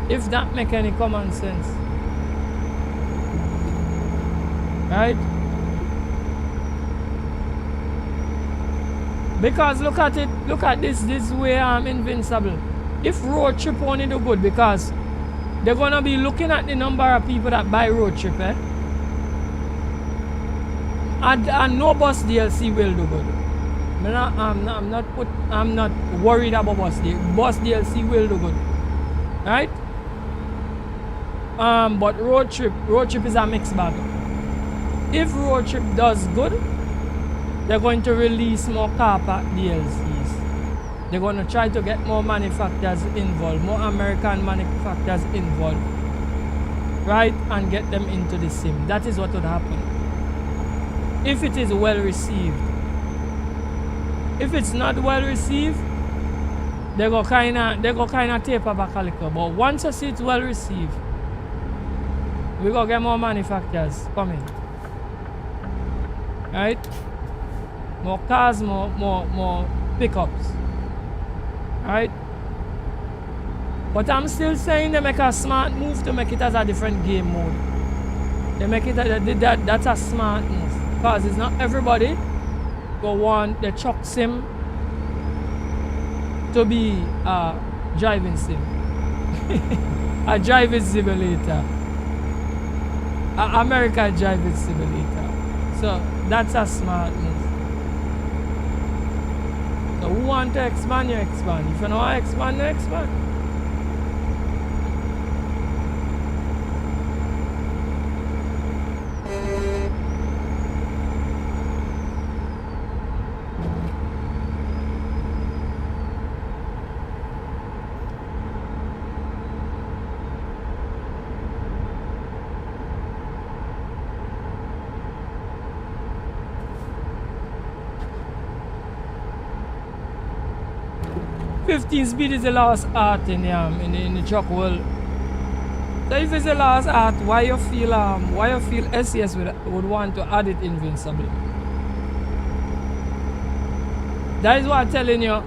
Speaker 1: If that make any common sense. Right? Because look at it, look at this way I'm invincible. If road trip only do good, because they're gonna be looking at the number of people that buy road trip, eh? And no bus DLC will do good. I'm not worried about bus DLC. Bus DLC will do good. Right? But road trip is a mixed bag. If road trip does good, they're going to release more car park DLCs. They're going to try to get more manufacturers involved, more American manufacturers involved, right? And get them into the sim. That is what would happen if it is well received. If it's not well received, they go kind of taper back a little. But once you see it's well received, we go get more manufacturers coming, right? More cars, more pickups, right? But I'm still saying they make a smart move to make it as a different game mode. They make it that's a smart move, because it's not everybody go want the truck sim to be a driving sim, a driving simulator, a American driving simulator. So that's a smart move. So who want to expand, you expand. If you don't want to expand, you expand. 15 speed is the last art in the truck world. So if it's the last art, why you feel SES would want to add it invincible? That is what I'm telling you.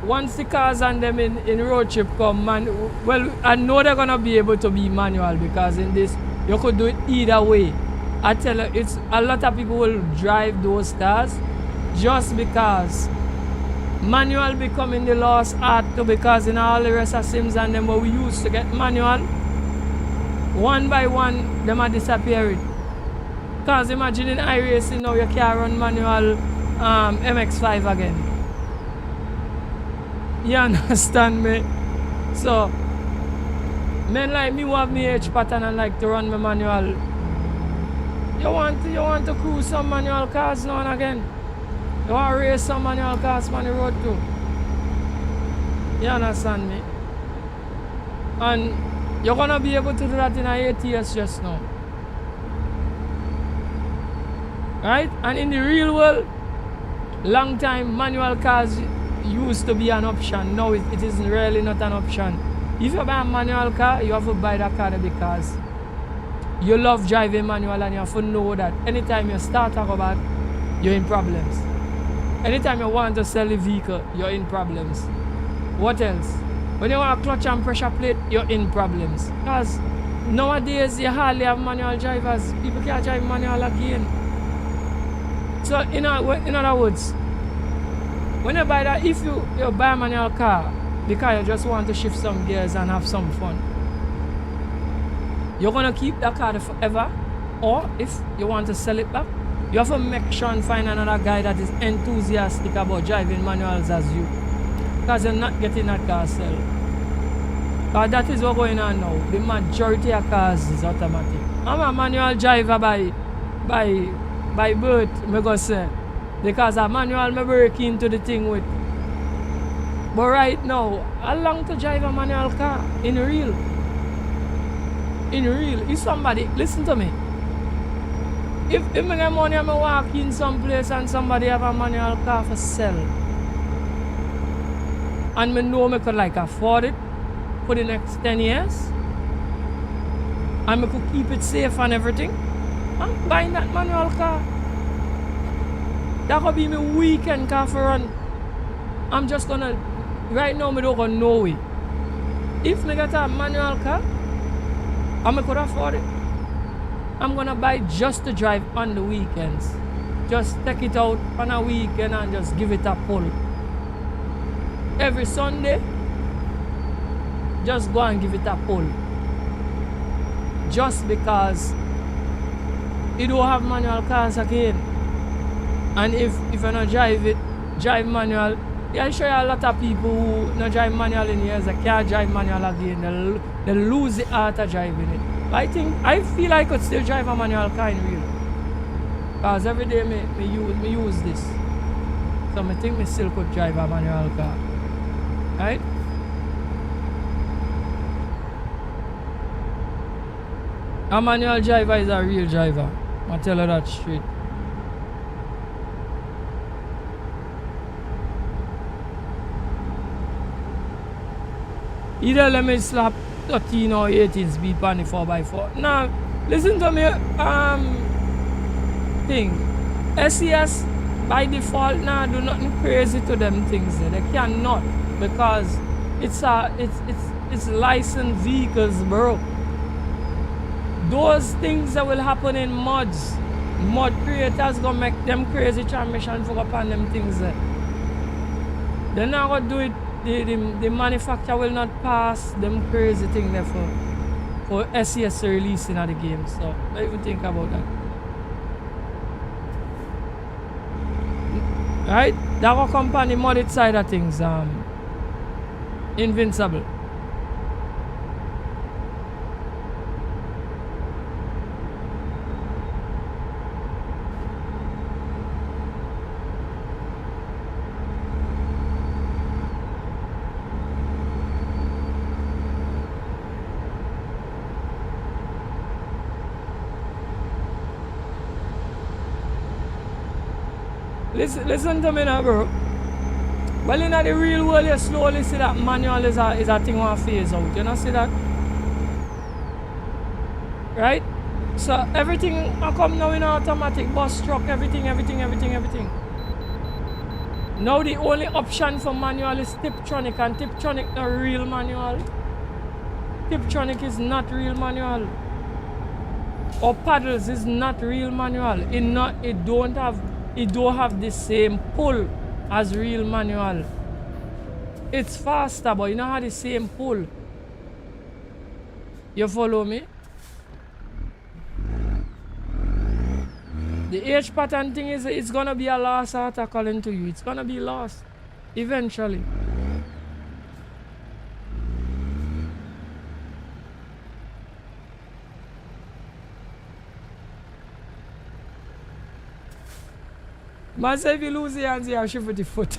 Speaker 1: Once the cars and them in road trip come, man, well, I know they're gonna be able to be manual, because in this you could do it either way. I tell you, it's a lot of people will drive those cars just because manual becoming the last art too, because in all the rest of Sims and them where we used to get manual, one by one them are disappearing. Because imagine in iRacing now you can't run manual MX5 again. You understand me? So men like me who have me H pattern and like to run my manual. You want to cruise some manual cars now and again. You want to race some manual cars on the road too. You understand me? And you're gonna be able to do that in a ATS just now. Right? And in the real world, long time manual cars used to be an option. Now it is really not an option. If you buy a manual car, you have to buy that car because you love driving manual, and you have to know that anytime you start a robot, you're in problems. Anytime you want to sell a vehicle, you're in problems. What else? When you want a clutch and pressure plate, you're in problems. Because nowadays you hardly have manual drivers. People can't drive manual again. So in other words, when you buy that, if you buy a manual car because you just want to shift some gears and have some fun, you're gonna keep that car forever. Or if you want to sell it back, you have to make sure and find another guy that is enthusiastic about driving manuals as you, because you're not getting that car sell. Because that is what's going on now. The majority of cars is automatic. I'm a manual driver by birth, me go say, because a manual me break into the thing with. But right now, I long to drive a manual car in real. If somebody, listen to me. If I get money, I walk in some place and somebody have a manual car for sell, and me know me could like afford it for the next 10 years, and me could keep it safe and everything, I'm buying that manual car. That could be my weekend car for run. I'm just gonna, right now me don't go no way. If me get a manual car and I could afford it, I'm gonna buy just to drive on the weekends. Just take it out on a weekend and just give it a pull. Every Sunday, just go and give it a pull. Just because you don't have manual cars again. And if you don't drive manual, I'll show you a lot of people who don't drive manual in years, they can't drive manual again. They lose the art of driving it. I feel I could still drive a manual car in real. Because every day me use this. So I think I still could drive a manual car. Right? A manual driver is a real driver. I tell her that straight. Either let me slap 13 or 18 speed on the 4x4. Now, listen to me, thing. SES by default now do nothing crazy to them things. They cannot, because it's licensed vehicles, bro. Those things that will happen in mods. Mod creators gonna make them crazy transmission for upon them things. They're not gonna do it. The manufacturer will not pass them crazy thing there for SES releasing of the game. So don't even think about that. Right? That will come on the modded side of things. Invincible. Listen to me now, bro. Well, in the real world, you slowly see that manual is a thing one phase out. You know, see that? Right? So everything I come now in automatic, bus, truck, everything. Now the only option for manual is Tiptronic, and Tiptronic not real manual. Tiptronic is not real manual. Or paddles is not real manual. It don't have the same pull as real manual. It's faster, but it don't have the same pull. You follow me? The H pattern thing is it's gonna be a loss art according to you. It's gonna be lost eventually. Man say if you lose the hands, you have shift with the foot.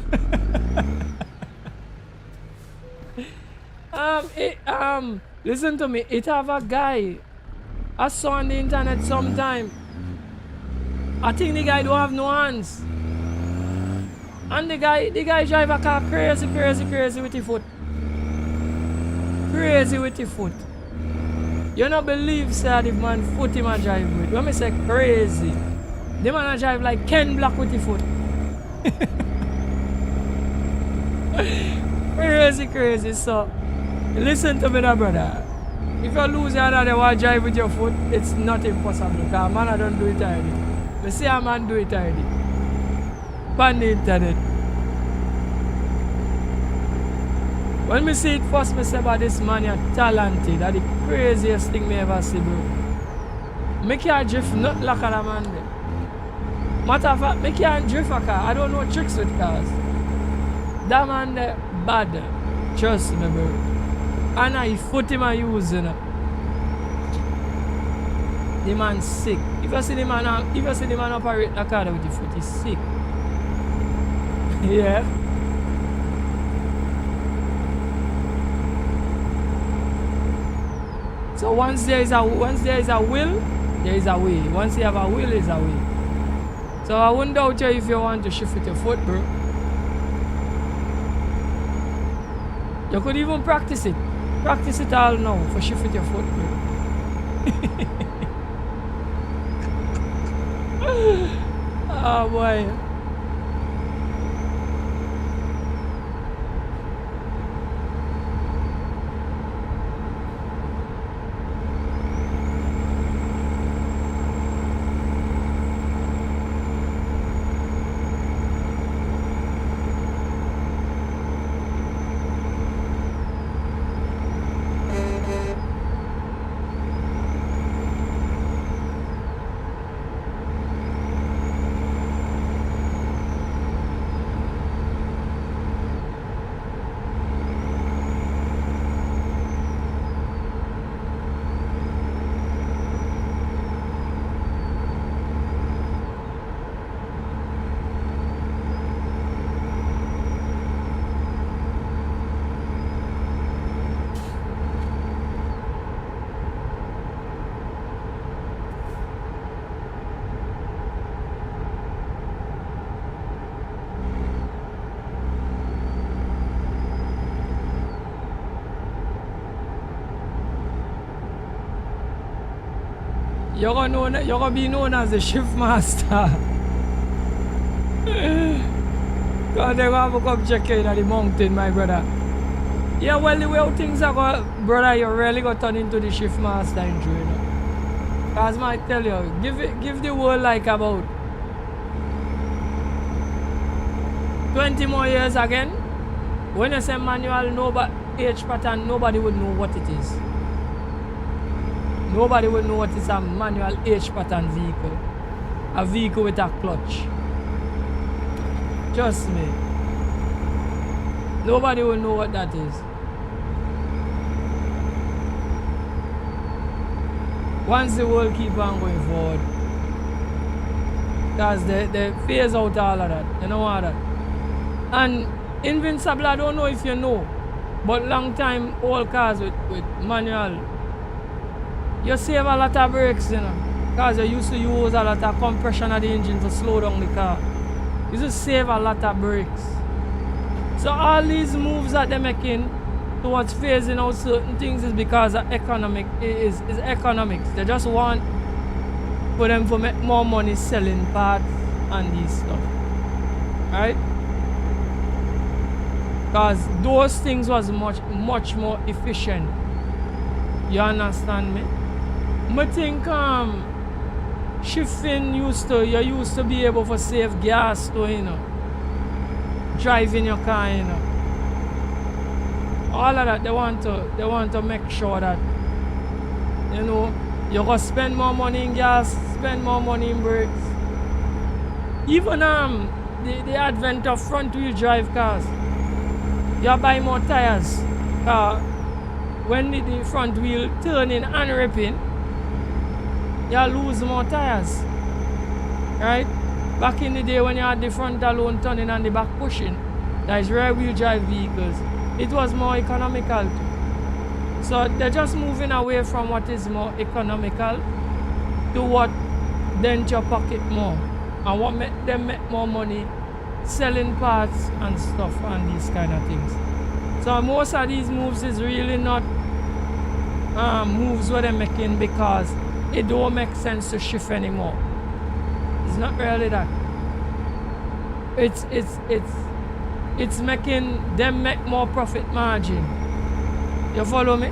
Speaker 1: Listen to me. It have a guy I saw on the internet sometime. I think the guy don't have no hands. And the guy drive a car crazy with the foot. Crazy with the foot. You don't believe, sir, the man foot him a drive with. When I say crazy, the man a drive like Ken Black with the foot. Crazy. So, listen to me now, brother. If you lose your hand and want to drive with your foot, it's not impossible. Because man, I don't do it already. I see a man do it already. On the internet. When me see it first, me say about this man, you're talented. That's the craziest thing me ever see, bro. Me can't drift not like a man there. Matter of fact, me can't drift a car. I don't know tricks with cars. That man there, bad. Trust me, bro. And I foot him and use, you know. The man sick. If you see the man operate a car with the foot, he's sick. Yeah. So once there is a will, there is a way. Once you have a will, there is a way. So I wouldn't doubt you if you want to shift with your foot, bro. You could even practice it. Practice it all now for shift with your foot, bro. Oh boy. You're gonna be known as the shift master. Because they're gonna come check you in the mountain, my brother. Yeah, well, the way things are going, brother, you're really gonna turn into the shift master in true, you know. Because I tell you, give the world like about 20 more years again. When you say manual, H pattern, nobody would know what it is. Nobody will know what is a manual H pattern vehicle. A vehicle with a clutch. Trust me. Nobody will know what that is. Once the world keep on going forward. Because they phase out all of that. You know all that. And Invincible, I don't know if you know. But long time old cars with manual. You save a lot of brakes, you know, because you used to use a lot of compression of the engine to slow down the car. You just save a lot of brakes. So all these moves that they're making towards phasing out certain things is because of is economics. They just want for them to make more money selling parts and these stuff. Right? Because those things was much more efficient. You understand me? I think shifting you used to be able to save gas to, you know, driving your car, you know. All of that they want to make sure that, you know, you're gonna spend more money in gas, spend more money in brakes. Even the advent of front wheel drive cars, you buy more tires. When the front wheel turning and ripping, you lose more tires. Right? Back in the day when you had the front alone turning and the back pushing, that is rear wheel drive vehicles, it was more economical. So they're just moving away from what is more economical to what dent your pocket more and what make them make more money selling parts and stuff and these kind of things. So most of these moves is really not moves what they're making because it don't make sense to shift anymore. It's not really that. It's making them make more profit margin. You follow me?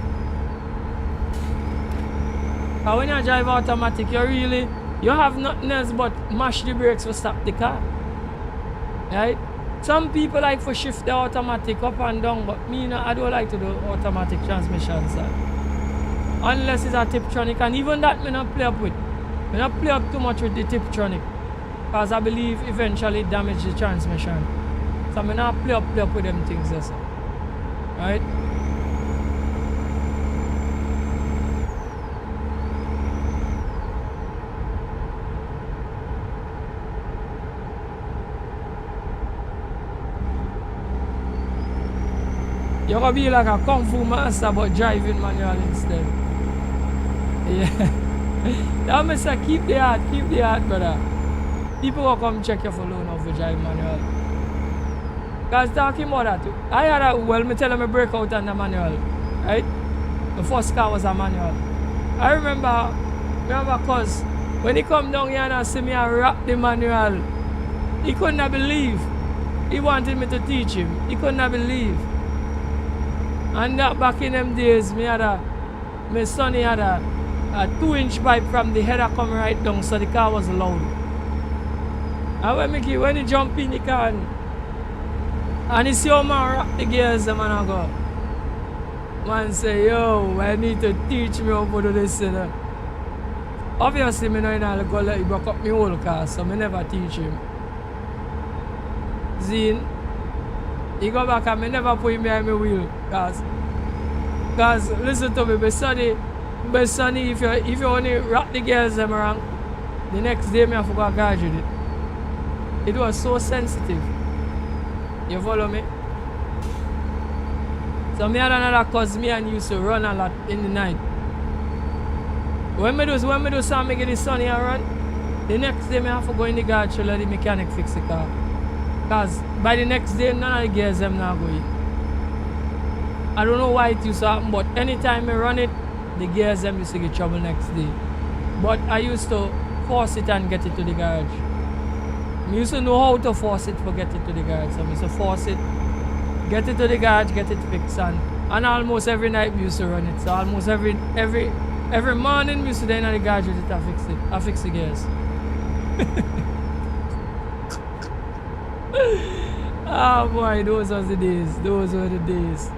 Speaker 1: And when you drive automatic, you have nothing else but mash the brakes to stop the car. Right? Some people like to shift the automatic up and down, but me, I don't like to do automatic transmission side. Unless it's a Tiptronic, and even that I don't play up with. I don't play up too much with the Tiptronic, because I believe eventually it damages the transmission. So I don't play up with them things. Yes. Right? You're gonna be like a kung fu master but driving manual instead. Yeah. That means I keep the heart, brother. People will come check you for learn how to drive manual. Cause talking about that too. I had me tell them I break out on the manual. Right? The first car was a manual. I remember cause when he come down here and see me I rock the manual, he couldn't believe. He wanted me to teach him. He couldn't believe. And that back in them days, my son had a 2-inch pipe from the header come right down, so the car was loud. And when he jump in the car and he see how man rock the gears, the man go. Man say, yo, I need to teach me how to do this. You know. Obviously, I know go let he broke up my whole car, so I never teach him. Zine. He go back and I never put him behind my wheel. Cause listen to me, my sonny, if you only rock the gears them around, the next day I have to go guard with it. It was so sensitive. You follow me? So me and another cousin, me and used to run a lot in the night. When me do something, me get the sonny and run, the next day I have to go in the garage to let the mechanic fix the car. Because by the next day, none of the gears them now go in. I don't know why it used to happen, but anytime I run it, the gears them used to get trouble next day. But I used to force it and get it to the garage. I used to know how to force it to get it to the garage. So I used to force it, get it to the garage, get it fixed, and almost every night we used to run it. So almost every morning we used to then in the garage with it, I fix the gears. Oh boy, those were the days.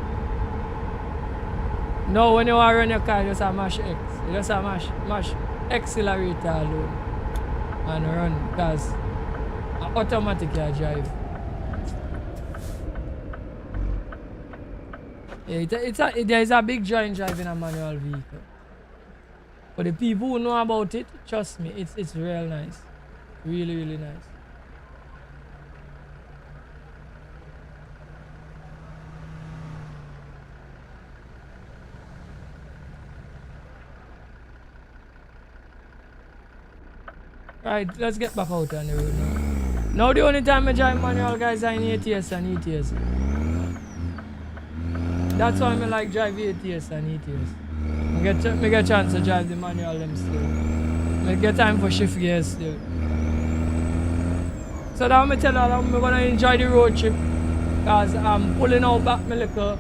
Speaker 1: No, when you want to run your car, you just have mash X. You just have mash accelerator alone and run, because automatic you drive. Yeah, there is a big joy in driving a manual vehicle. For the people who know about it, trust me, it's real nice. Really, really nice. Right, let's get back out on the road now. Now the only time I drive manual, guys, are in ATS and ETS. That's why I like drive ATS and ETS. I get a chance to drive the manual them still. I get time for shift gears still. So that I'm tell you, I'm gonna enjoy the road trip because I'm pulling out back my little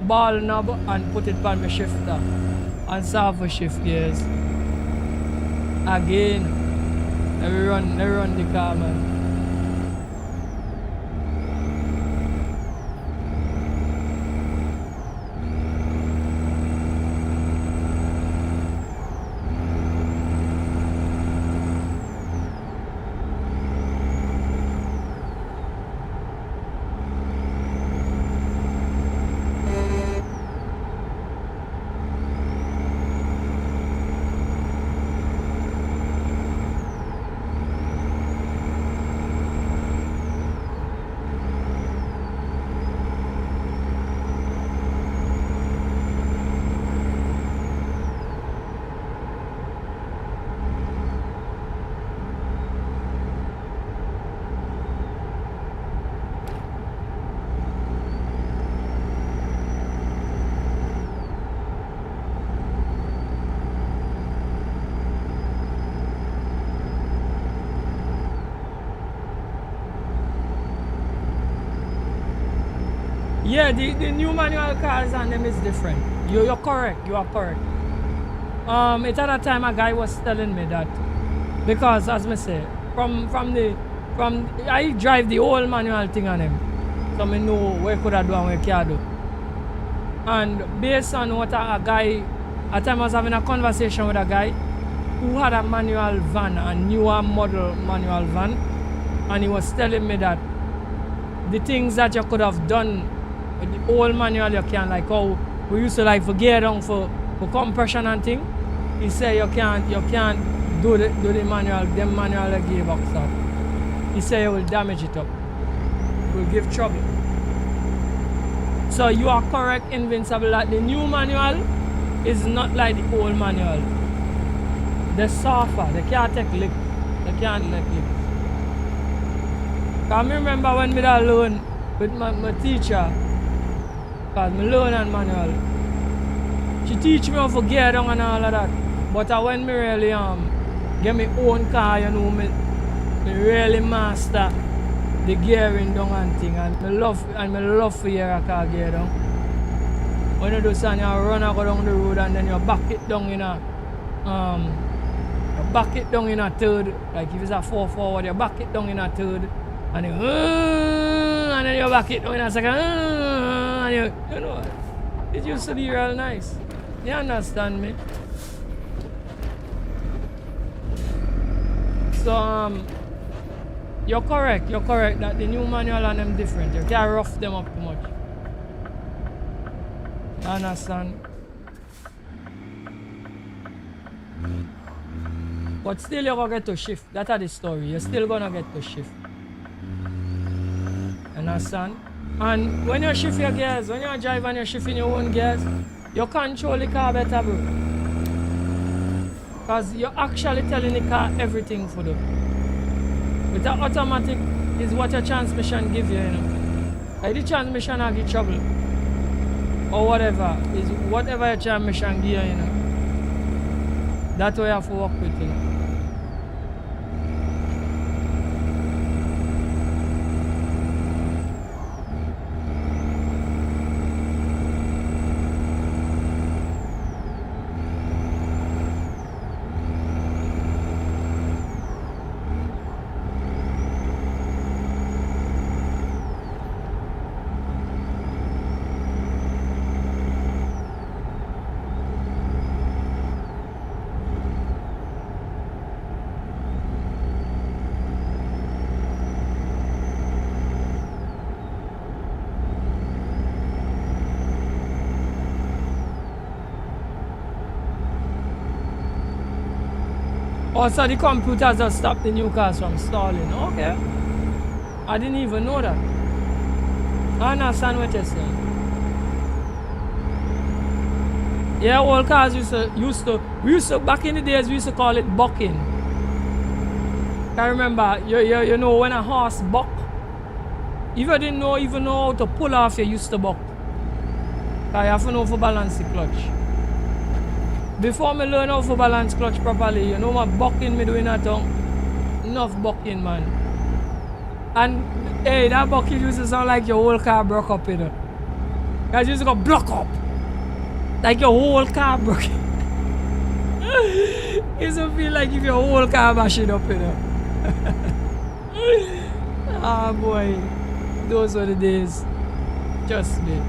Speaker 1: ball knob and put it on my shifter and start for shift gears. Again, let me run the car, man. Yeah, the new manual cars and them is different. You're correct. You are correct. At that time a guy was telling me that because as me say, from I drive the old manual thing on him, so I know where could I do and where can't do. And based on what a guy, at time I was having a conversation with a guy who had a manual van, a newer model manual van, and he was telling me that the things that you could have done with the old manual you can, like how we used to like for gear down for compression and thing. He said you can't do the manual, them manual gearbox up. He said you will damage it up. It will give trouble. So you are correct, Invincible, that the new manual is not like the old manual. They're softer, they can't take lick. They can't take lick. I remember when I learned with my teacher, because I learn on manual. She teach me how to gear down and all of that. But when me really get my own car, you know, me really master the gearing down and thing. And I love to hear a car gear down. When you do something, you run and go down the road and then you back it down in a third. Like if it's a 4 forward, you back it down in a third. And then you back it down in a second. And you know, it used to be real nice. You understand me? So you're correct that the new manual and them different. You can't rough them up too much. You understand? But still you're gonna get to shift. That's the story. You're still gonna get to shift. Understand? And when you shift your gears, when you drive and you're shifting your own gears, you control the car better, bro. Because you're actually telling the car everything for them. With the automatic is what your transmission give you, you know. Like the transmission will give trouble. Or whatever. Is whatever your transmission give you, you know. That's what you have to work with, you know. Also, the computers just stop the new cars from stalling. Okay. I didn't even know that. I understand what you're saying. Yeah, old cars we used to back in the days we used to call it bucking. I remember you know when a horse buck, if you didn't know even know how to pull off, you used to buck. Cause you have to know how to balance the clutch. Before me learn how to balance clutch properly, you know what bucking me doing that tongue? Enough bucking, man. And hey, that bucking used to sound like your whole car broke up, you know. Cause you used to go block up. Like your whole car broke. It used to feel like if your whole car mashing up, you know. Ah boy. Those were the days. Trust me.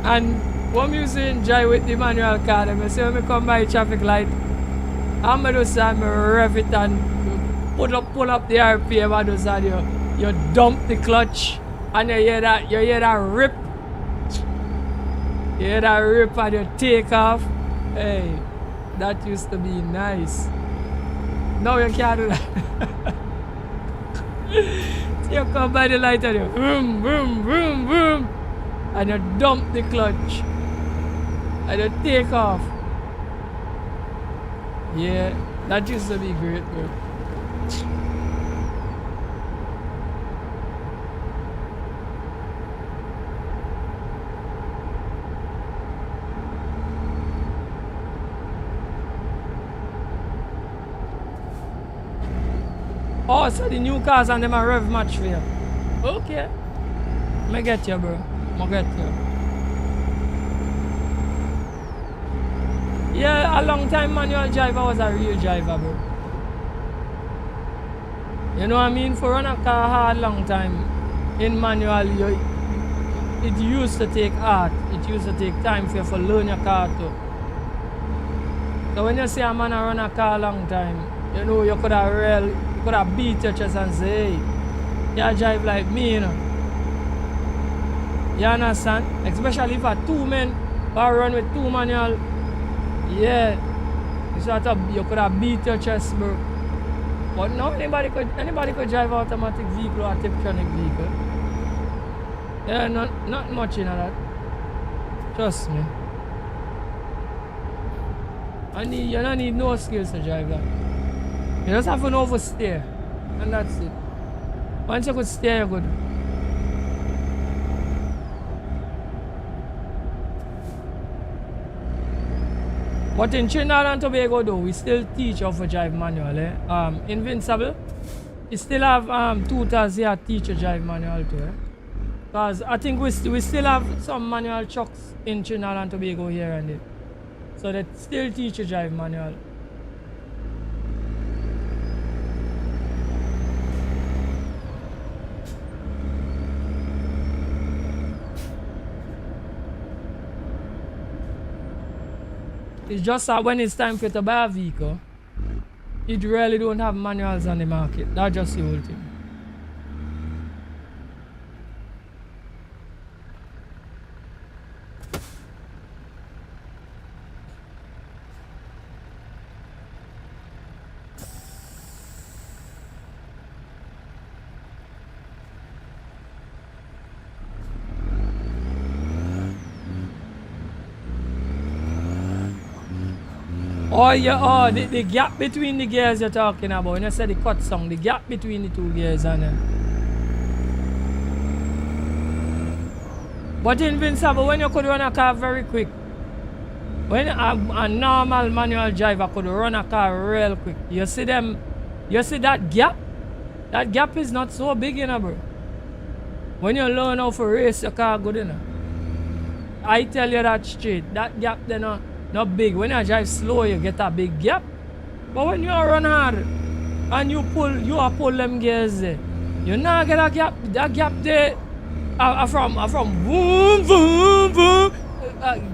Speaker 1: And when I used to enjoy with the manual car, I say when I come by traffic light, I'm going to say I rev it and pull up the RPM and just and you dump the clutch and you hear that rip. You hear that rip and you take off. Hey, that used to be nice. Now you can't do that. You come by the light and you vroom, vroom, vroom, vroom. And you dump the clutch. And you take off. Yeah, that used to be great, bro. Oh, so the new cars and them are rev match for you. Okay. I get you, bro. I get you. Yeah, a long time manual driver was a real driver, bro. You know what I mean? For run a car hard long time in manual, it used to take art. It used to take time for you to learn your car too. So when you see a man run a car a long time, you know you could have beat your chest and say, hey, you drive like me, you know. You understand? Especially if two men run with two manual. Yeah. You could have beat your chest, bro. But now anybody could drive automatic vehicle or Tiptronic vehicle. Yeah, not much in that. Trust me. You don't need no skills to drive that. You just have to know how to steer. And that's it. Once you could steer, you're good. But in Trinidad and Tobago though, we still teach how to drive manual. Invincible, we still have tutors here teach you drive manual too. Because I think we still have some manual trucks in Trinidad and Tobago here and there. So they still teach you drive manual. It's just that when it's time for you to buy a vehicle, it really don't have manuals on the market. That's just the whole thing. Oh yeah, the gap between the gears you're talking about. When you say the cut song, the gap between the two gears and But Invincible, when you could run a car very quick, when a normal manual driver could run a car real quick, you see that gap? That gap is not so big, you know, bro. When you learn how to race your car good, you know. I tell you that straight, that gap there not big. When you drive slow, you get a big gap. But when you run hard and you pull them gears there, you not get a gap. That gap there from boom, boom, boom.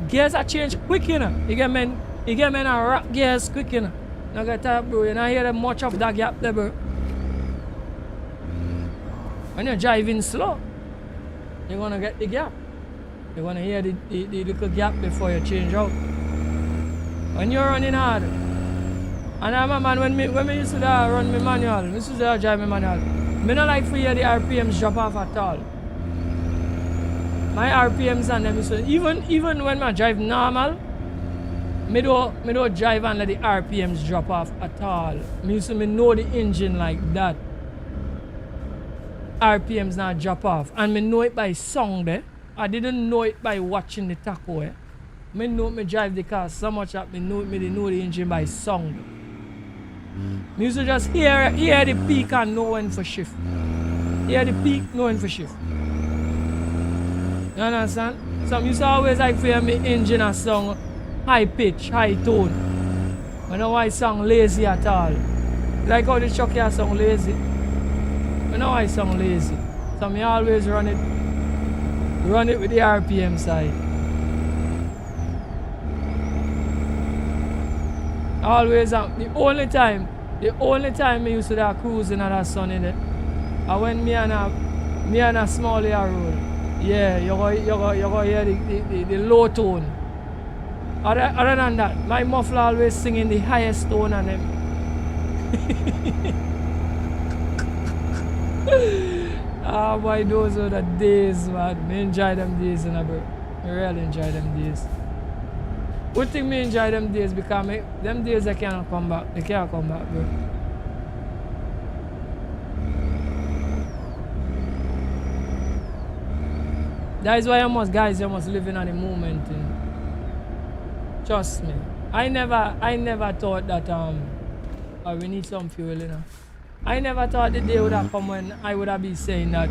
Speaker 1: Gears are changed quick, you know. You get men a rock gears quick, you know. Now get that, bro. You not hear them much of that gap there, bro. When you're driving slow, you're gonna get the gap. You're gonna hear the little gap before you change out. When you're running hard, and I remember when we used to run my manual, I used to drive my manual, I don't like to hear the RPMs drop off at all. My RPMs and them, so even when I drive normal, I don't drive and let the RPMs drop off at all. I used to know the engine like that. RPMs not drop off. And me know it by sound there. I didn't know it by watching the taco. Me know me drive the car so much that me know the engine by sound. Me used to just hear the peak and know when for shift. Hear the peak, know when for shift. You understand? So I used to always like for me engine a song high pitch, high tone. I know why song lazy at all. Like how the truck here song lazy. I know why song lazy. So me always run it with the RPM side. Always the only time me used to that cruising at that sun in it. And when me and a small air road. Yeah, you go hear the low tone. Other than that, my muffler always singing the highest tone on them. Ah, boy, those were the days, man. Me enjoy them days, bro. I really enjoy them days. Good thing me enjoy them days because them days they cannot come back. They can't come back, bro. That is why you must live in the moment. You know? Trust me. I never thought that we need some fuel, you know. I never thought the day would have come when I would have been saying that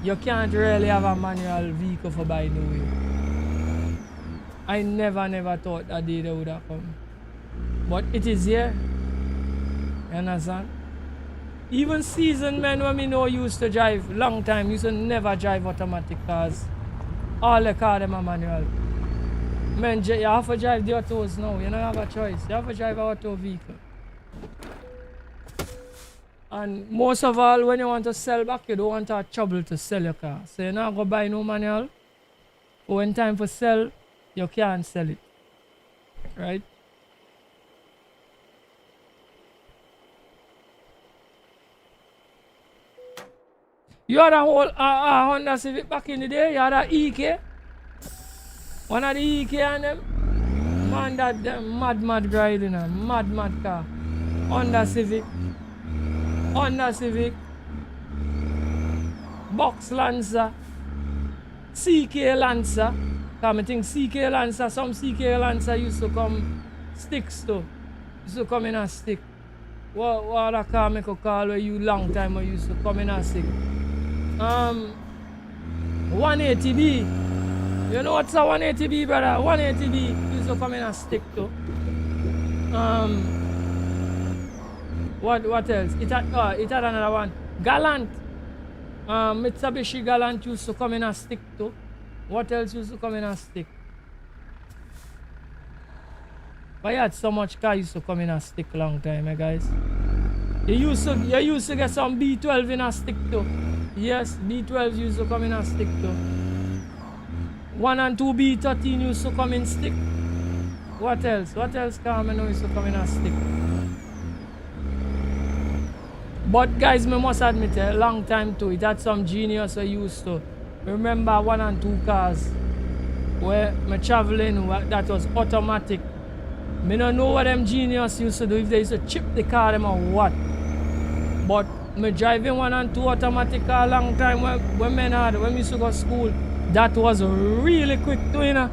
Speaker 1: you can't really have a manual vehicle for buy no way. I never thought that day would have come. But it is here. You understand? Even seasoned men when me know used to drive long time, used to never drive automatic cars. All the cars them are manual. Men, you have to drive the autos now. You don't have a choice. You have to drive an auto vehicle. And most of all, when you want to sell back, you don't want to have trouble to sell your car. So you're not going to buy no manual. But when time for sell, you can't sell it. Right? You had a whole Honda Civic back in the day. You had a EK. One of the EK and them. Man, that mad riding a mad car. Honda Civic. Box Lancer. CK Lancer. Because I think CK Lancer, some CK Lancer used to come sticks too. Used to come in a stick. What other car make a call where you long time or used to come in a stick? 180B. You know what's a 180B, brother? 180B used to come in a stick too. What else? It had another one. Gallant. Mitsubishi Gallant used to come in a stick too. What else used to come in a stick? But you had so much car used to come in a stick long time, guys. You used to get some B12 in a stick too. Yes, B12 used to come in a stick too. 1 and 2 B13 used to come in stick. What else? What else car I know used to come in a stick? But guys, me must admit, a long time too, it had some genius I used to. Remember 1 and 2 cars where me traveling that was automatic. Me don't know what them genius used to do, if they used to chip the car them or what. But me driving 1 and 2 automatic car a long time when we used to go to school. That was really quick too, you know.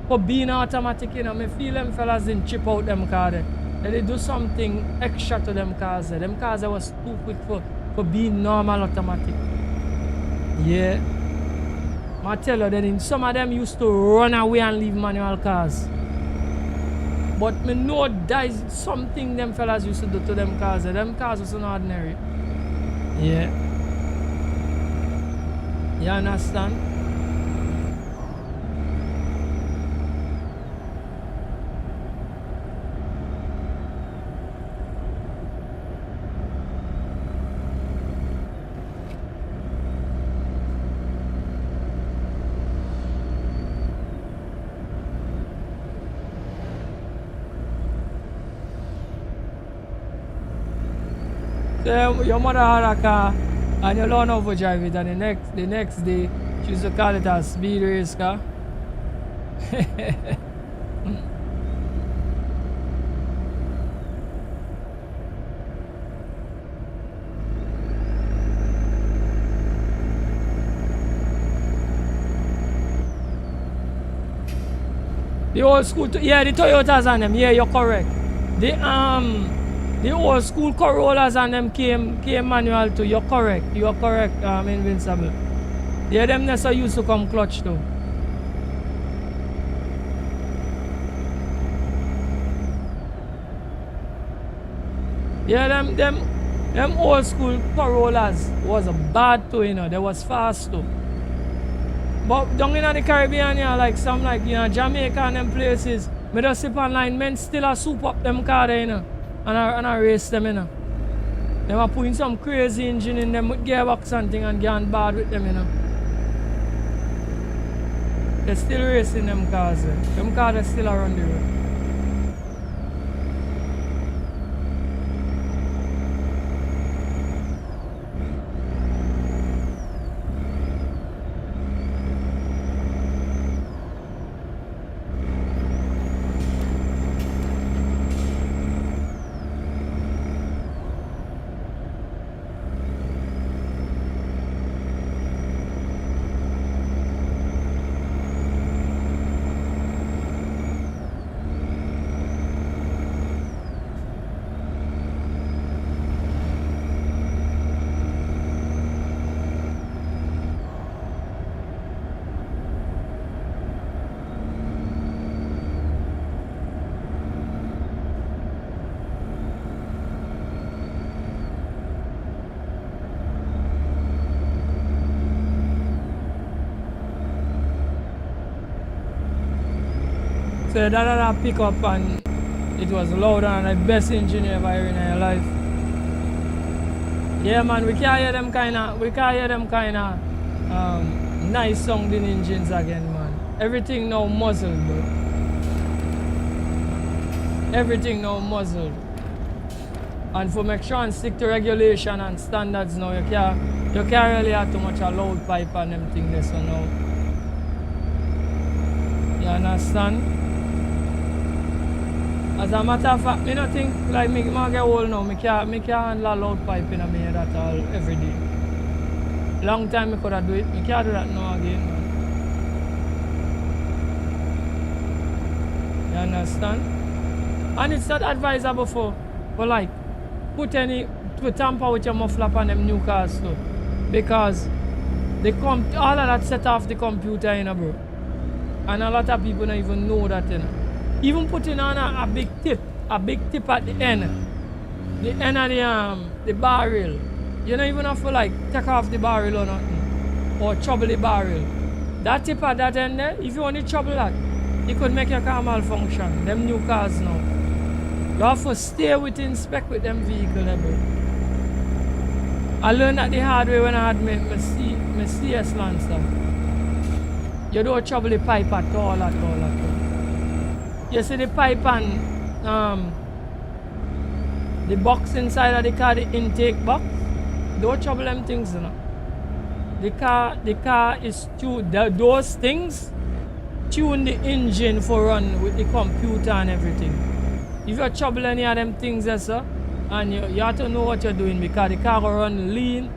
Speaker 1: For being automatic, you know. Me feel them fellas didn't chip out them cars there. They do something extra to them cars there. Them cars was too quick for being normal automatic. Yeah. I tell you, then some of them used to run away and leave manual cars. But me know that is something them fellas used to do to them cars. Them cars was ordinary. Yeah. You understand? So your mother had a car and you learn how to drive it, and the next day she used to call it a speed race car. The old school, yeah, the Toyotas and them, yeah, you're correct. The old school Corollas and them came manual too. You're correct, Invincible. Yeah, them never used to come clutch too. Yeah, them old school Corollas was a bad too, you know. They was fast too. But down in the Caribbean, yeah, like some like, you know, Jamaica and them places, me just sip online, men still a soup up them car there, you know. And I race them, you know. Them are putting some crazy engine in them with gearbox and thing and getting bad with them, you know. They're still racing them cars there. Them cars are still around the road. So that pick up and it was louder and the best engine you ever hear in your life. Yeah man, we can't hear them kinda nice sounding engines again, man. Everything now muzzled, bro. Everything now muzzled. And for make sure and stick to regulation and standards now, you can't really have too much a loud pipe and them things there, so now. You understand? As a matter of fact, I don't think like me get old now, I can't handle a loud pipe in my head at all every day. Long time I could have do it, I can't do that now again, man. You understand? And it's not advisable for like to tamper with your muffler on them new cars too. Because all of that set off the computer, you know, bro. And a lot of people don't even know that, you know. Even putting on a big tip at the end of the barrel. You don't even have to like take off the barrel or nothing. Or trouble the barrel. That tip at that end there, if you want to trouble that, it could make your car malfunction. Them new cars now. You have to stay within spec with them vehicles, bro. I learned that the hard way when I had my CS Lancer. You don't trouble the pipe at all. You see the pipe and the box inside of the car, the intake box. Don't trouble them things, you know. The car is tuned. Those things tune the engine for run with the computer and everything. If you trouble any of them things, sir, and you have to know what you're doing because the car will run lean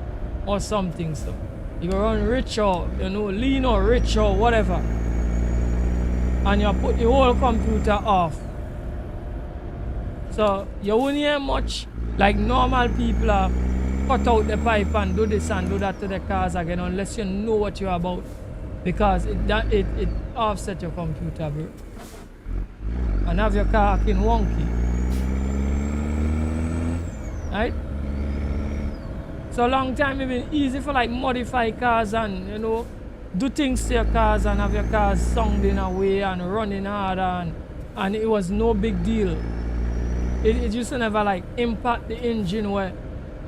Speaker 1: or something, so you will run rich or lean or rich or whatever. And you put the whole computer off. So you won't hear much like normal people are cut out the pipe and do this and do that to the cars again unless you know what you're about. Because it offsets your computer, bro. And have your car acting wonky. Right? So long time it's been easy for like modify cars and do things to your cars and have your cars sounding away and running harder and it was no big deal. It used to never like impact the engine where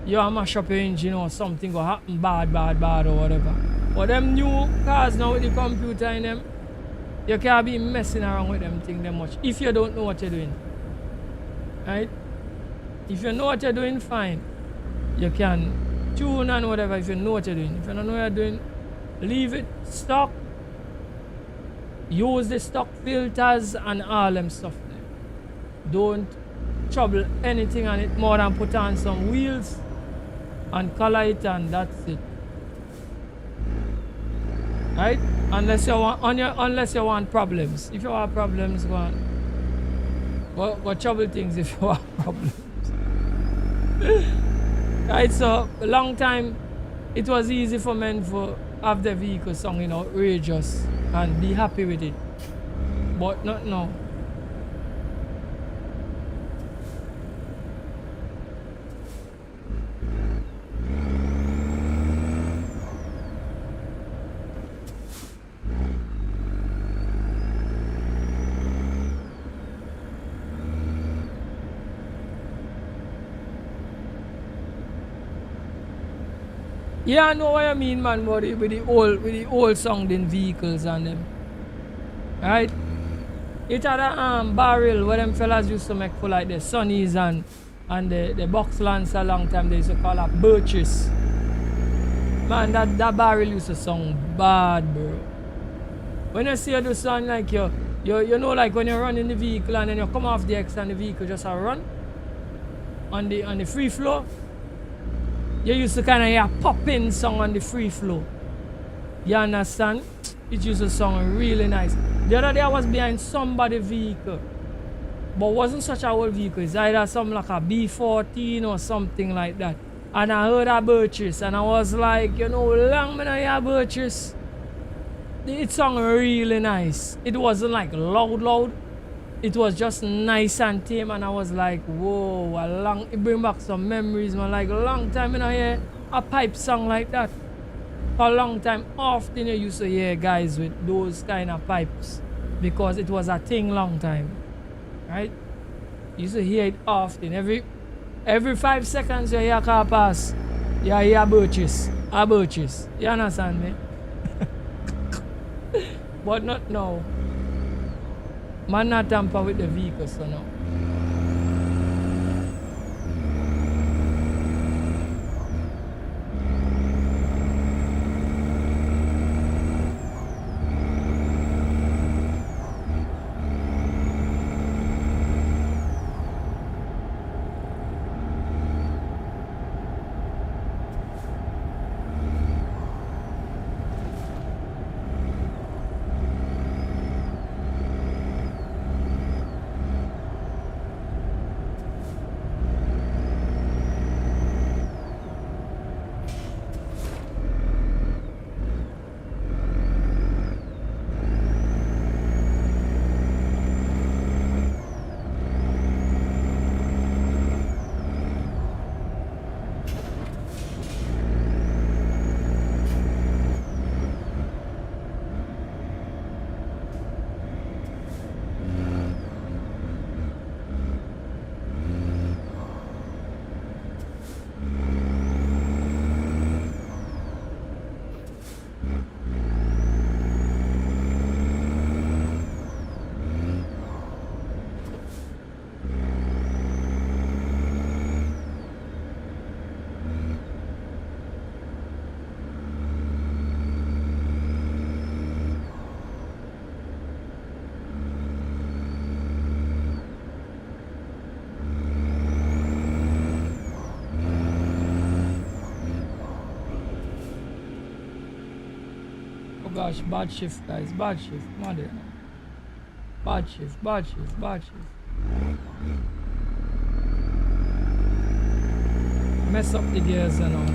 Speaker 1: you mash up your engine or something will happen bad or whatever. But them new cars now with the computer in them, you can't be messing around with them things that much if you don't know what you're doing. Right? If you know what you're doing, fine. You can tune and whatever if you know what you're doing. If you don't know what you're doing, leave it stock. Use the stock filters and all them stuff there. Don't trouble anything on it more than put on some wheels and color it and that's it. right? Unless you want problems. If you want problems, go on. Go trouble things if you want problems. Right, so a long time it was easy for men to have their vehicle sounding outrageous and be happy with it. But not now. Yeah, I know what you mean, man, but with the old sounding vehicles and them. Right? It had a barrel where them fellas used to make for like the Sunnies and the box lance a long time. They used to call it birches. Man, that barrel used to sound bad, bro. When you see the sound like you know, like when you're running the vehicle and then you come off the X and the vehicle just a run on the free flow. You used to kind of hear popping song on the free flow. You understand? It used to sound really nice. The other day I was behind somebody's vehicle, but wasn't such a old vehicle. It's either something like a B14 or something like that. And I heard a Birches and I was like, you know, long me not hear Birches. It sounded really nice. It wasn't like loud. It was just nice and tame, and I was like, whoa, it bring back some memories, man. Like a long time I hear a pipe song like that. For a long time, often you used to hear guys with those kind of pipes because it was a thing long time, right? You used to hear it often. Every 5 seconds you hear a car pass, you hear Birches. You understand me? But not now. Man not tamper with the vehicle, so now. Gosh, bad shift, guys. Bad shift. Mother. Bad shift. Mess up the gears, you know.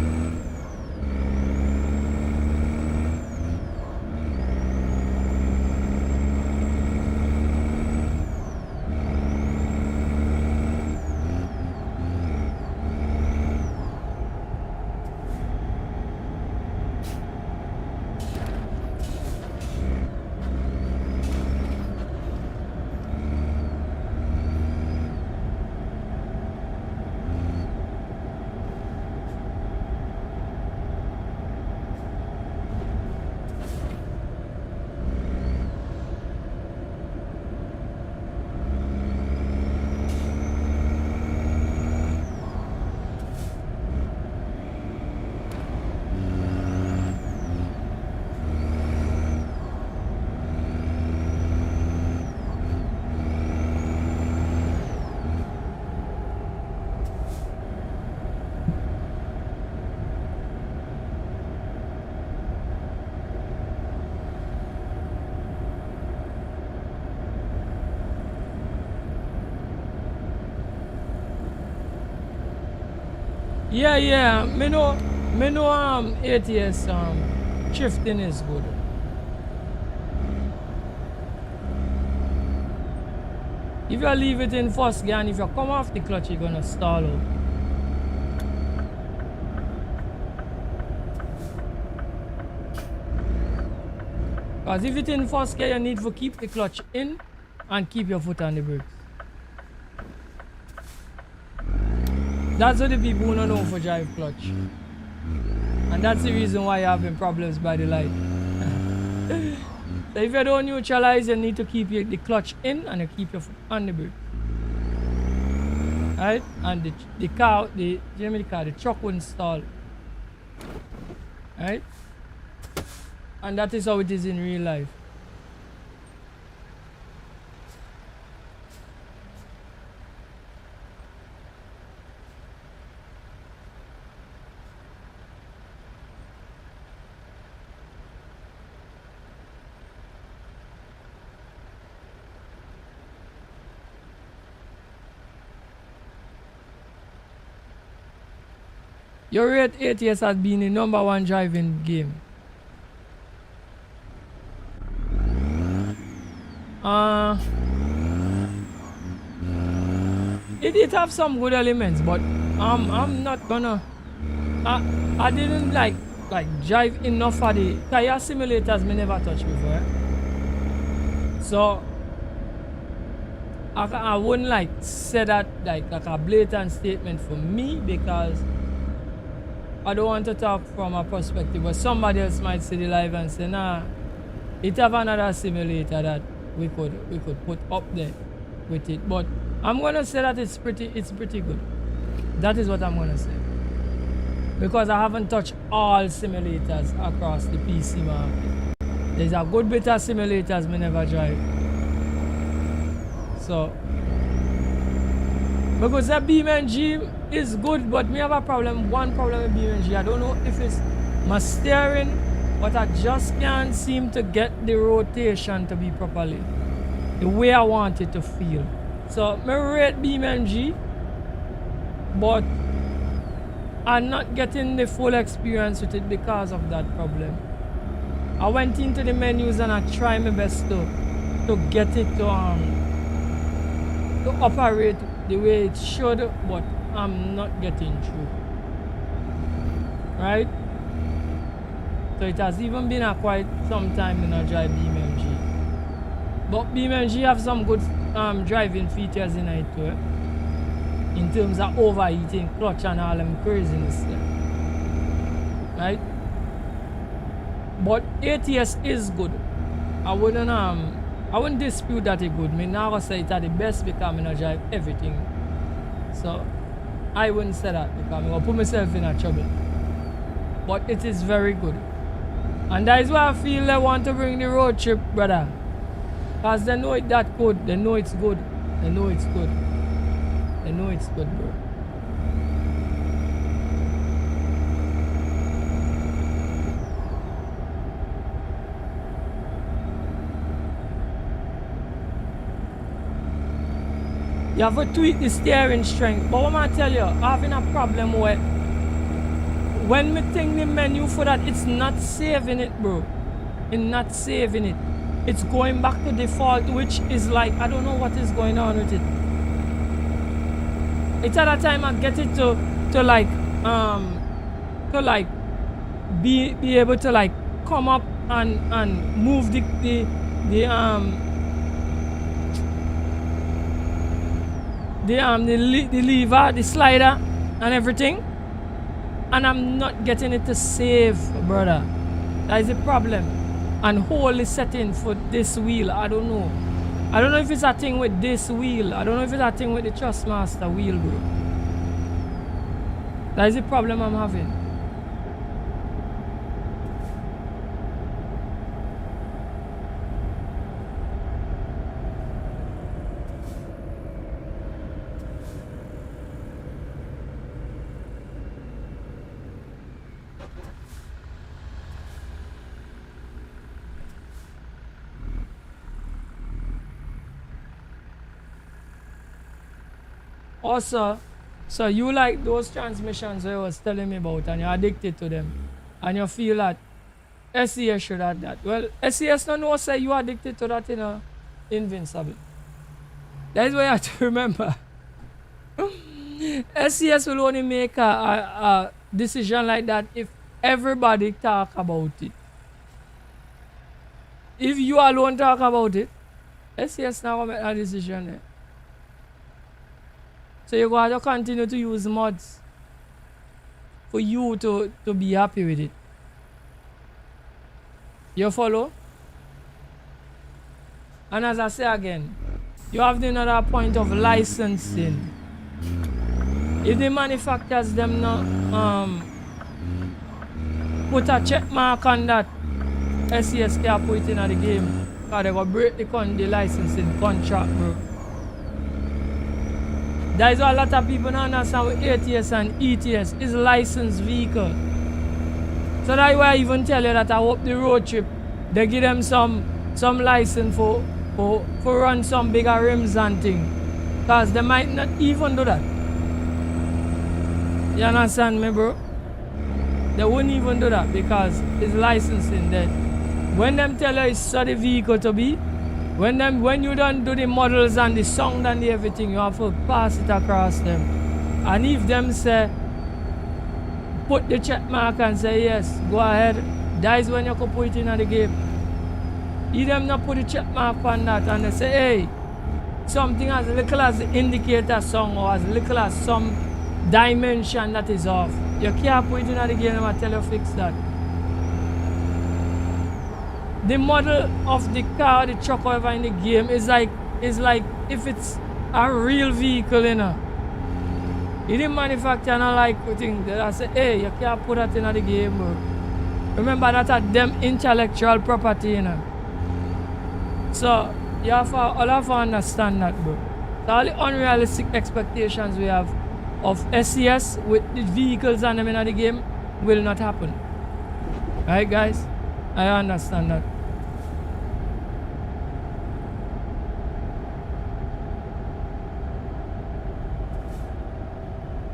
Speaker 1: Yeah. Me know ATS shifting is good. If you leave it in first gear and if you come off the clutch, you're gonna stall out. Because if it's in first gear, you need to keep the clutch in and keep your foot on the brakes. That's what the people who don't know for drive clutch. And that's the reason why you're having problems by the light. So if you don't neutralize, you need to keep the clutch in and you keep your foot on the brake. Right? And the truck won't stall. Right? And that is how it is in real life. Your rate ATS has been the #1 driving game. It have some good elements, but I'm not gonna. I didn't like drive enough for the tire simulators. Me never touched before. So I wouldn't like say that like a blatant statement for me because I don't want to talk from a perspective, but somebody else might see the live and say, nah, it have another simulator that we could put up there with it. But I'm gonna say that it's pretty good. That is what I'm gonna say. Because I haven't touched all simulators across the PC market. There's a good bit of simulators me never drive. So because the BeamNG is good, but me have one problem with BeamNG. I don't know if it's my steering, but I just can't seem to get the rotation to be properly the way I want it to feel. So me rate BeamNG, but I'm not getting the full experience with it because of that problem. I went into the menus and I tried my best to get it to operate the way it should, but I'm not getting through. Right? So it has even been quite some time when I drive BeamNG. But BeamNG have some good driving features in it too. In terms of overheating, clutch and all them craziness there. Right? But ATS is good. I wouldn't dispute that it's good. Me now say it's the best because I drive everything. So I wouldn't say that because I'm gonna put myself in a trouble. But it is very good. And that is why I feel they want to bring the road trip, brother. Because they know it that good. They know it's good. They know it's good. They know it's good, bro. You have to tweak the steering strength. But what I tell you, I'm having a problem with when me think the menu for that, it's not saving it, bro. It's not saving it. It's going back to default, which is like, I don't know what is going on with it. It's at a time I get it to be able to like come up and move the lever, the slider and everything, and I'm not getting it to save, brother. That is the problem. And hold the setting for this wheel, I don't know if it's a thing with this wheel. I don't know if it's a thing with the Trustmaster wheel, bro. That is the problem I'm having. Also, So you like those transmissions I was telling me about and you're addicted to them. And you feel that SES should have that. Well, SES don't know say you addicted to that, invincible. That is what you have to remember. SES will only make a decision like that if everybody talk about it. If you alone talk about it, SES not gonna make a decision there. So you got to continue to use mods for you to be happy with it. You follow? And as I say again, you have another point of licensing. If the manufacturers them not put a check mark on that, SES can't put it in the game because they gonna break the licensing contract, bro. That is what a lot of people don't understand with ATS and ETS is licensed vehicle. So that's why I even tell you that I hope the road trip they give them some license for run some bigger rims and things. Because they might not even do that. You understand me, bro? They wouldn't even do that because it's licensing that. When them tell you it's so the vehicle to be, when you don't do the models and the sound and the everything, you have to pass it across them. And if them say, put the check mark and say yes, go ahead, that is when you can put it in the game. If them not put the check mark on that and they say, hey, something as little as the indicator song or as little as some dimension that is off, you can't put it in the game and tell you fix that. The model of the car, the truck, whatever in the game is like if it's a real vehicle, you know. If the manufacturer not like putting that, I say, hey, you can't put that in the game, bro. Remember that are them intellectual property, you know. So you have to understand that, bro. So all the unrealistic expectations we have of SES with the vehicles and them in the game will not happen. Alright, guys? I understand that.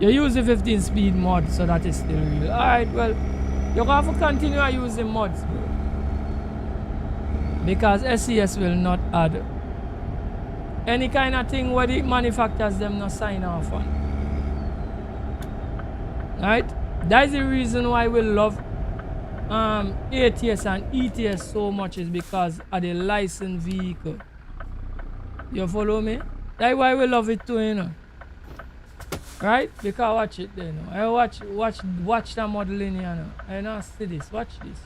Speaker 1: You use the 15 speed mod, so that is still real. Alright, well, you're going to have to continue using mods, bro. Because SES will not add any kind of thing where the manufacturers them not sign off on. Alright? That is the reason why we love ATS and ETS so much, is because of the licensed vehicle. You follow me? That's why we love it too, you know. Right? Because watch it there, you know. I watch the modeling here, you know. I now see this. Watch this.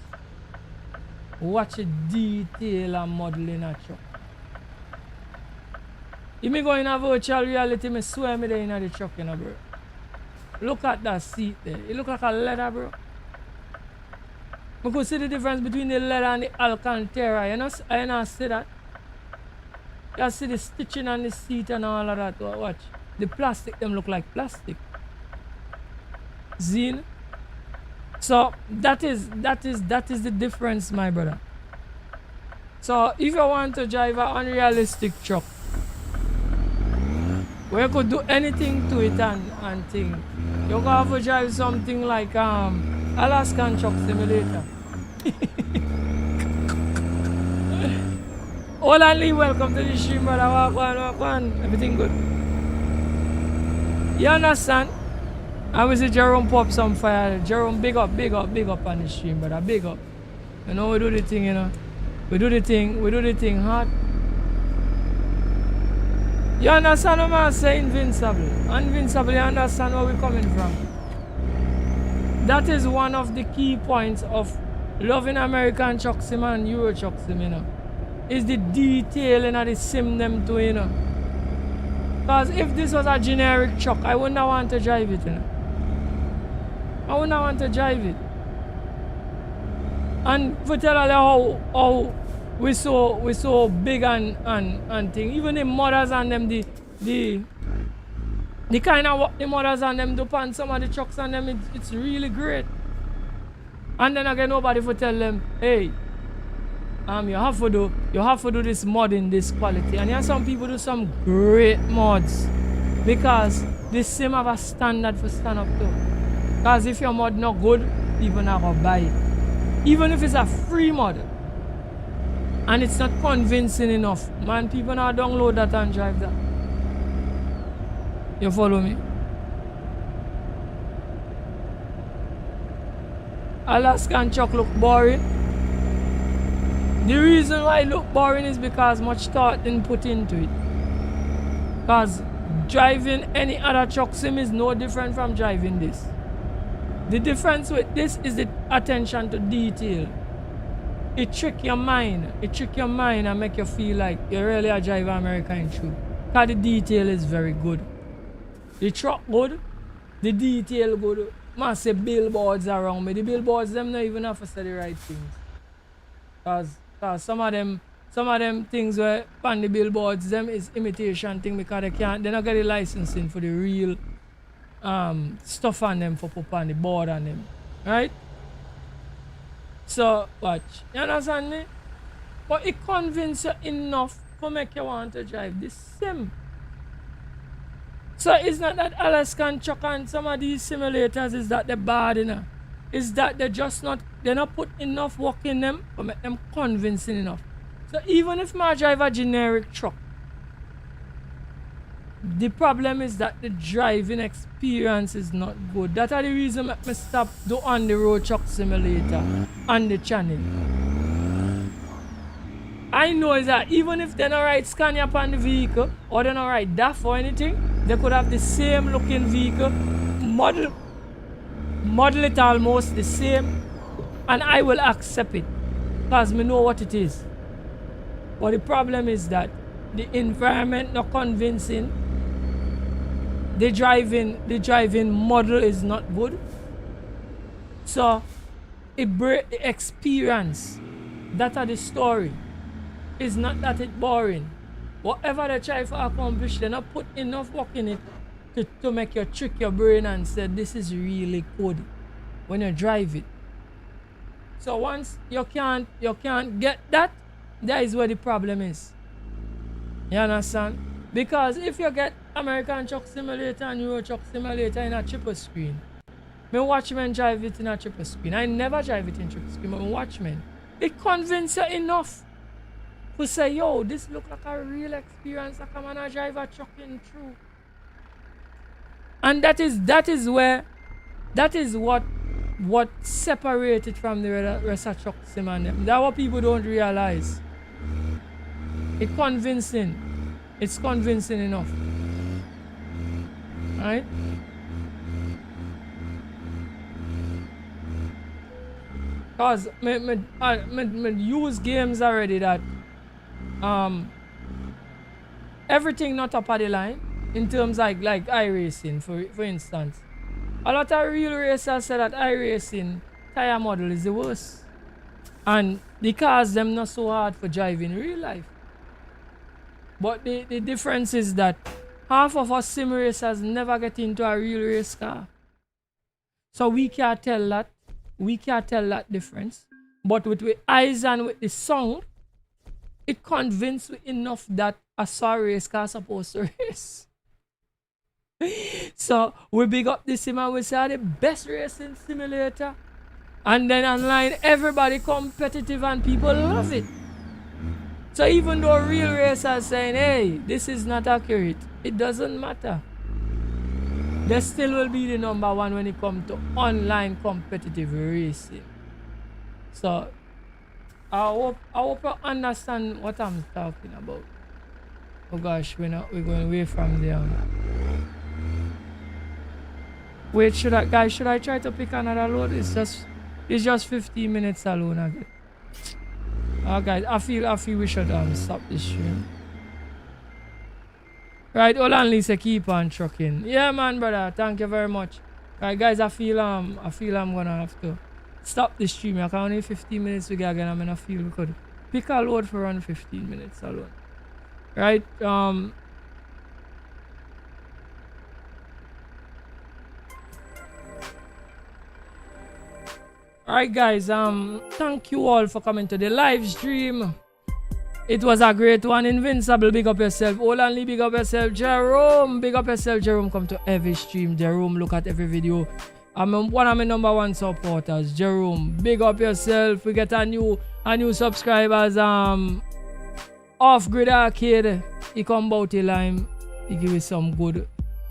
Speaker 1: Watch the detail and modeling a truck. If me go in a virtual reality, me swear me there in the truck, you know, bro. Look at that seat there. It look like a leather, bro. You could see the difference between the leather and the Alcantara. You know see that? You see the stitching on the seat and all of that. Watch. The plastic them look like plastic. Zine. So that is the difference, my brother. So if you want to drive an unrealistic truck where you could do anything to it and thing, you're gonna have to drive something like Alaskan Truck Simulator. All and Lee, welcome to the stream, brother. Walk on. Everything good. You understand? I will see Jerome pop some fire. Jerome, big up on the stream, brother. Big up. You know, we do the thing, you know. We do the thing hard. You understand what I say? Invincible. Invincible, you understand where we're coming from. That is one of the key points of loving American truck sim and Euro truck sim, you know. Is the detailing of the sim them too, you know. Because if this was a generic truck, I wouldn't want to drive it, you know. I wouldn't want to drive it. And for tell you how we so big and thing. Even the mothers and them the kind of work the mothers and them do on some of the trucks and them, it's really great. And then again nobody for tell them, hey, you have to do this mod in this quality. And yeah, some people do some great mods because this sim have a standard for stand up to. Because if your mod not good, people not gonna buy it. Even if it's a free mod and it's not convincing enough, man, people now download that and drive that. You follow me? Alaskan truck look boring. The reason why it look boring is because much thought didn't put into it. Because driving any other truck sim is no different from driving this. The difference with this is the attention to detail. It trick your mind. It trick your mind and make you feel like you're really a driver American true. Because the detail is very good. The truck good, the detail good. Man say billboards around me. The billboards them not even have to say the right things. Cause some of them things where on the billboards them is imitation thing because they not get the licensing for the real stuff on them for put on the board on them. Right? So watch. You understand me? But it convince you enough to make you want to drive the sim. So it's not that Alaskan truck and some of these simulators is that they're bad, you know. It's that they're not put enough work in them to make them convincing enough. So even if I drive a generic truck, the problem is that the driving experience is not good. That's the reason I stop do on the road truck simulator on the channel. I know is that even if they don't write Scania upon the vehicle or they don't write DAF or anything, they could have the same looking vehicle, model it almost the same, and I will accept it because I know what it is. But the problem is that the environment not convincing, the driving model is not good. So it break the experience. That are the story. It's not that it's boring. Whatever they try to accomplish, they not put enough work in it to make you trick your brain and say this is really good when you drive it. So once you can't get that, that is where the problem is. You understand? Because if you get American Truck Simulator and Euro Truck Simulator in a triple screen, me watch men drive it in a triple screen. I never drive it in triple screen, but me watch men. It convinces you enough to say, yo, this look like a real experience. I come and I drive a truck in through. And that is what separates it from the rest of truck sim and them. That's what people don't realize. It's convincing. It's convincing enough. Right? Cause me use games already that everything not up at the line in terms like iRacing for instance. A lot of real racers say that iRacing tire model is the worst. And the cars them not so hard for driving in real life. But the difference is that half of us sim racers never get into a real race car. So we can't tell that. We can't tell that difference. But with the eyes and with the sound, it convinced me enough that a sorry race car supposed to race. So we big up the sim and we say the best racing simulator. And then online everybody competitive and people love it. So even though real racers saying, hey, this is not accurate, it doesn't matter. They still will be the number one when it comes to online competitive racing. So I hope you understand what I'm talking about. Oh gosh, we're going away from there. Wait, should I try to pick another load? It's just 15 minutes alone again. Guys, I feel we should stop this stream. Right, hold on, Lisa, keep on trucking. Yeah, man, brother, thank you very much. Right, guys, I feel I'm gonna have to stop the stream. I can only 15 minutes to get again. I'm gonna feel we could pick a load for around 15 minutes alone. Right, Alright guys, thank you all for coming to the live stream. It was a great one. Invincible, big up yourself. Olanly, big up yourself. Jerome, big up yourself. Jerome, come to every stream. Jerome, look at every video. I'm one of my #1 supporters. Jerome, big up yourself. We get a new subscribers. Off Grid Arcade. He come about the line. He give you some good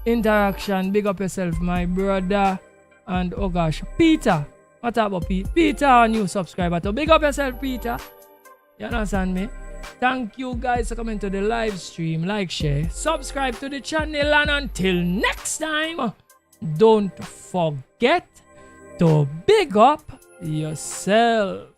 Speaker 1: interaction. Big up yourself, my brother. And oh gosh, Peter. What about Peter? Peter, a new subscriber. So big up yourself, Peter. You understand me? Thank you guys for coming to the live stream. Like, share, subscribe to the channel, and until next time, don't forget to big up yourself.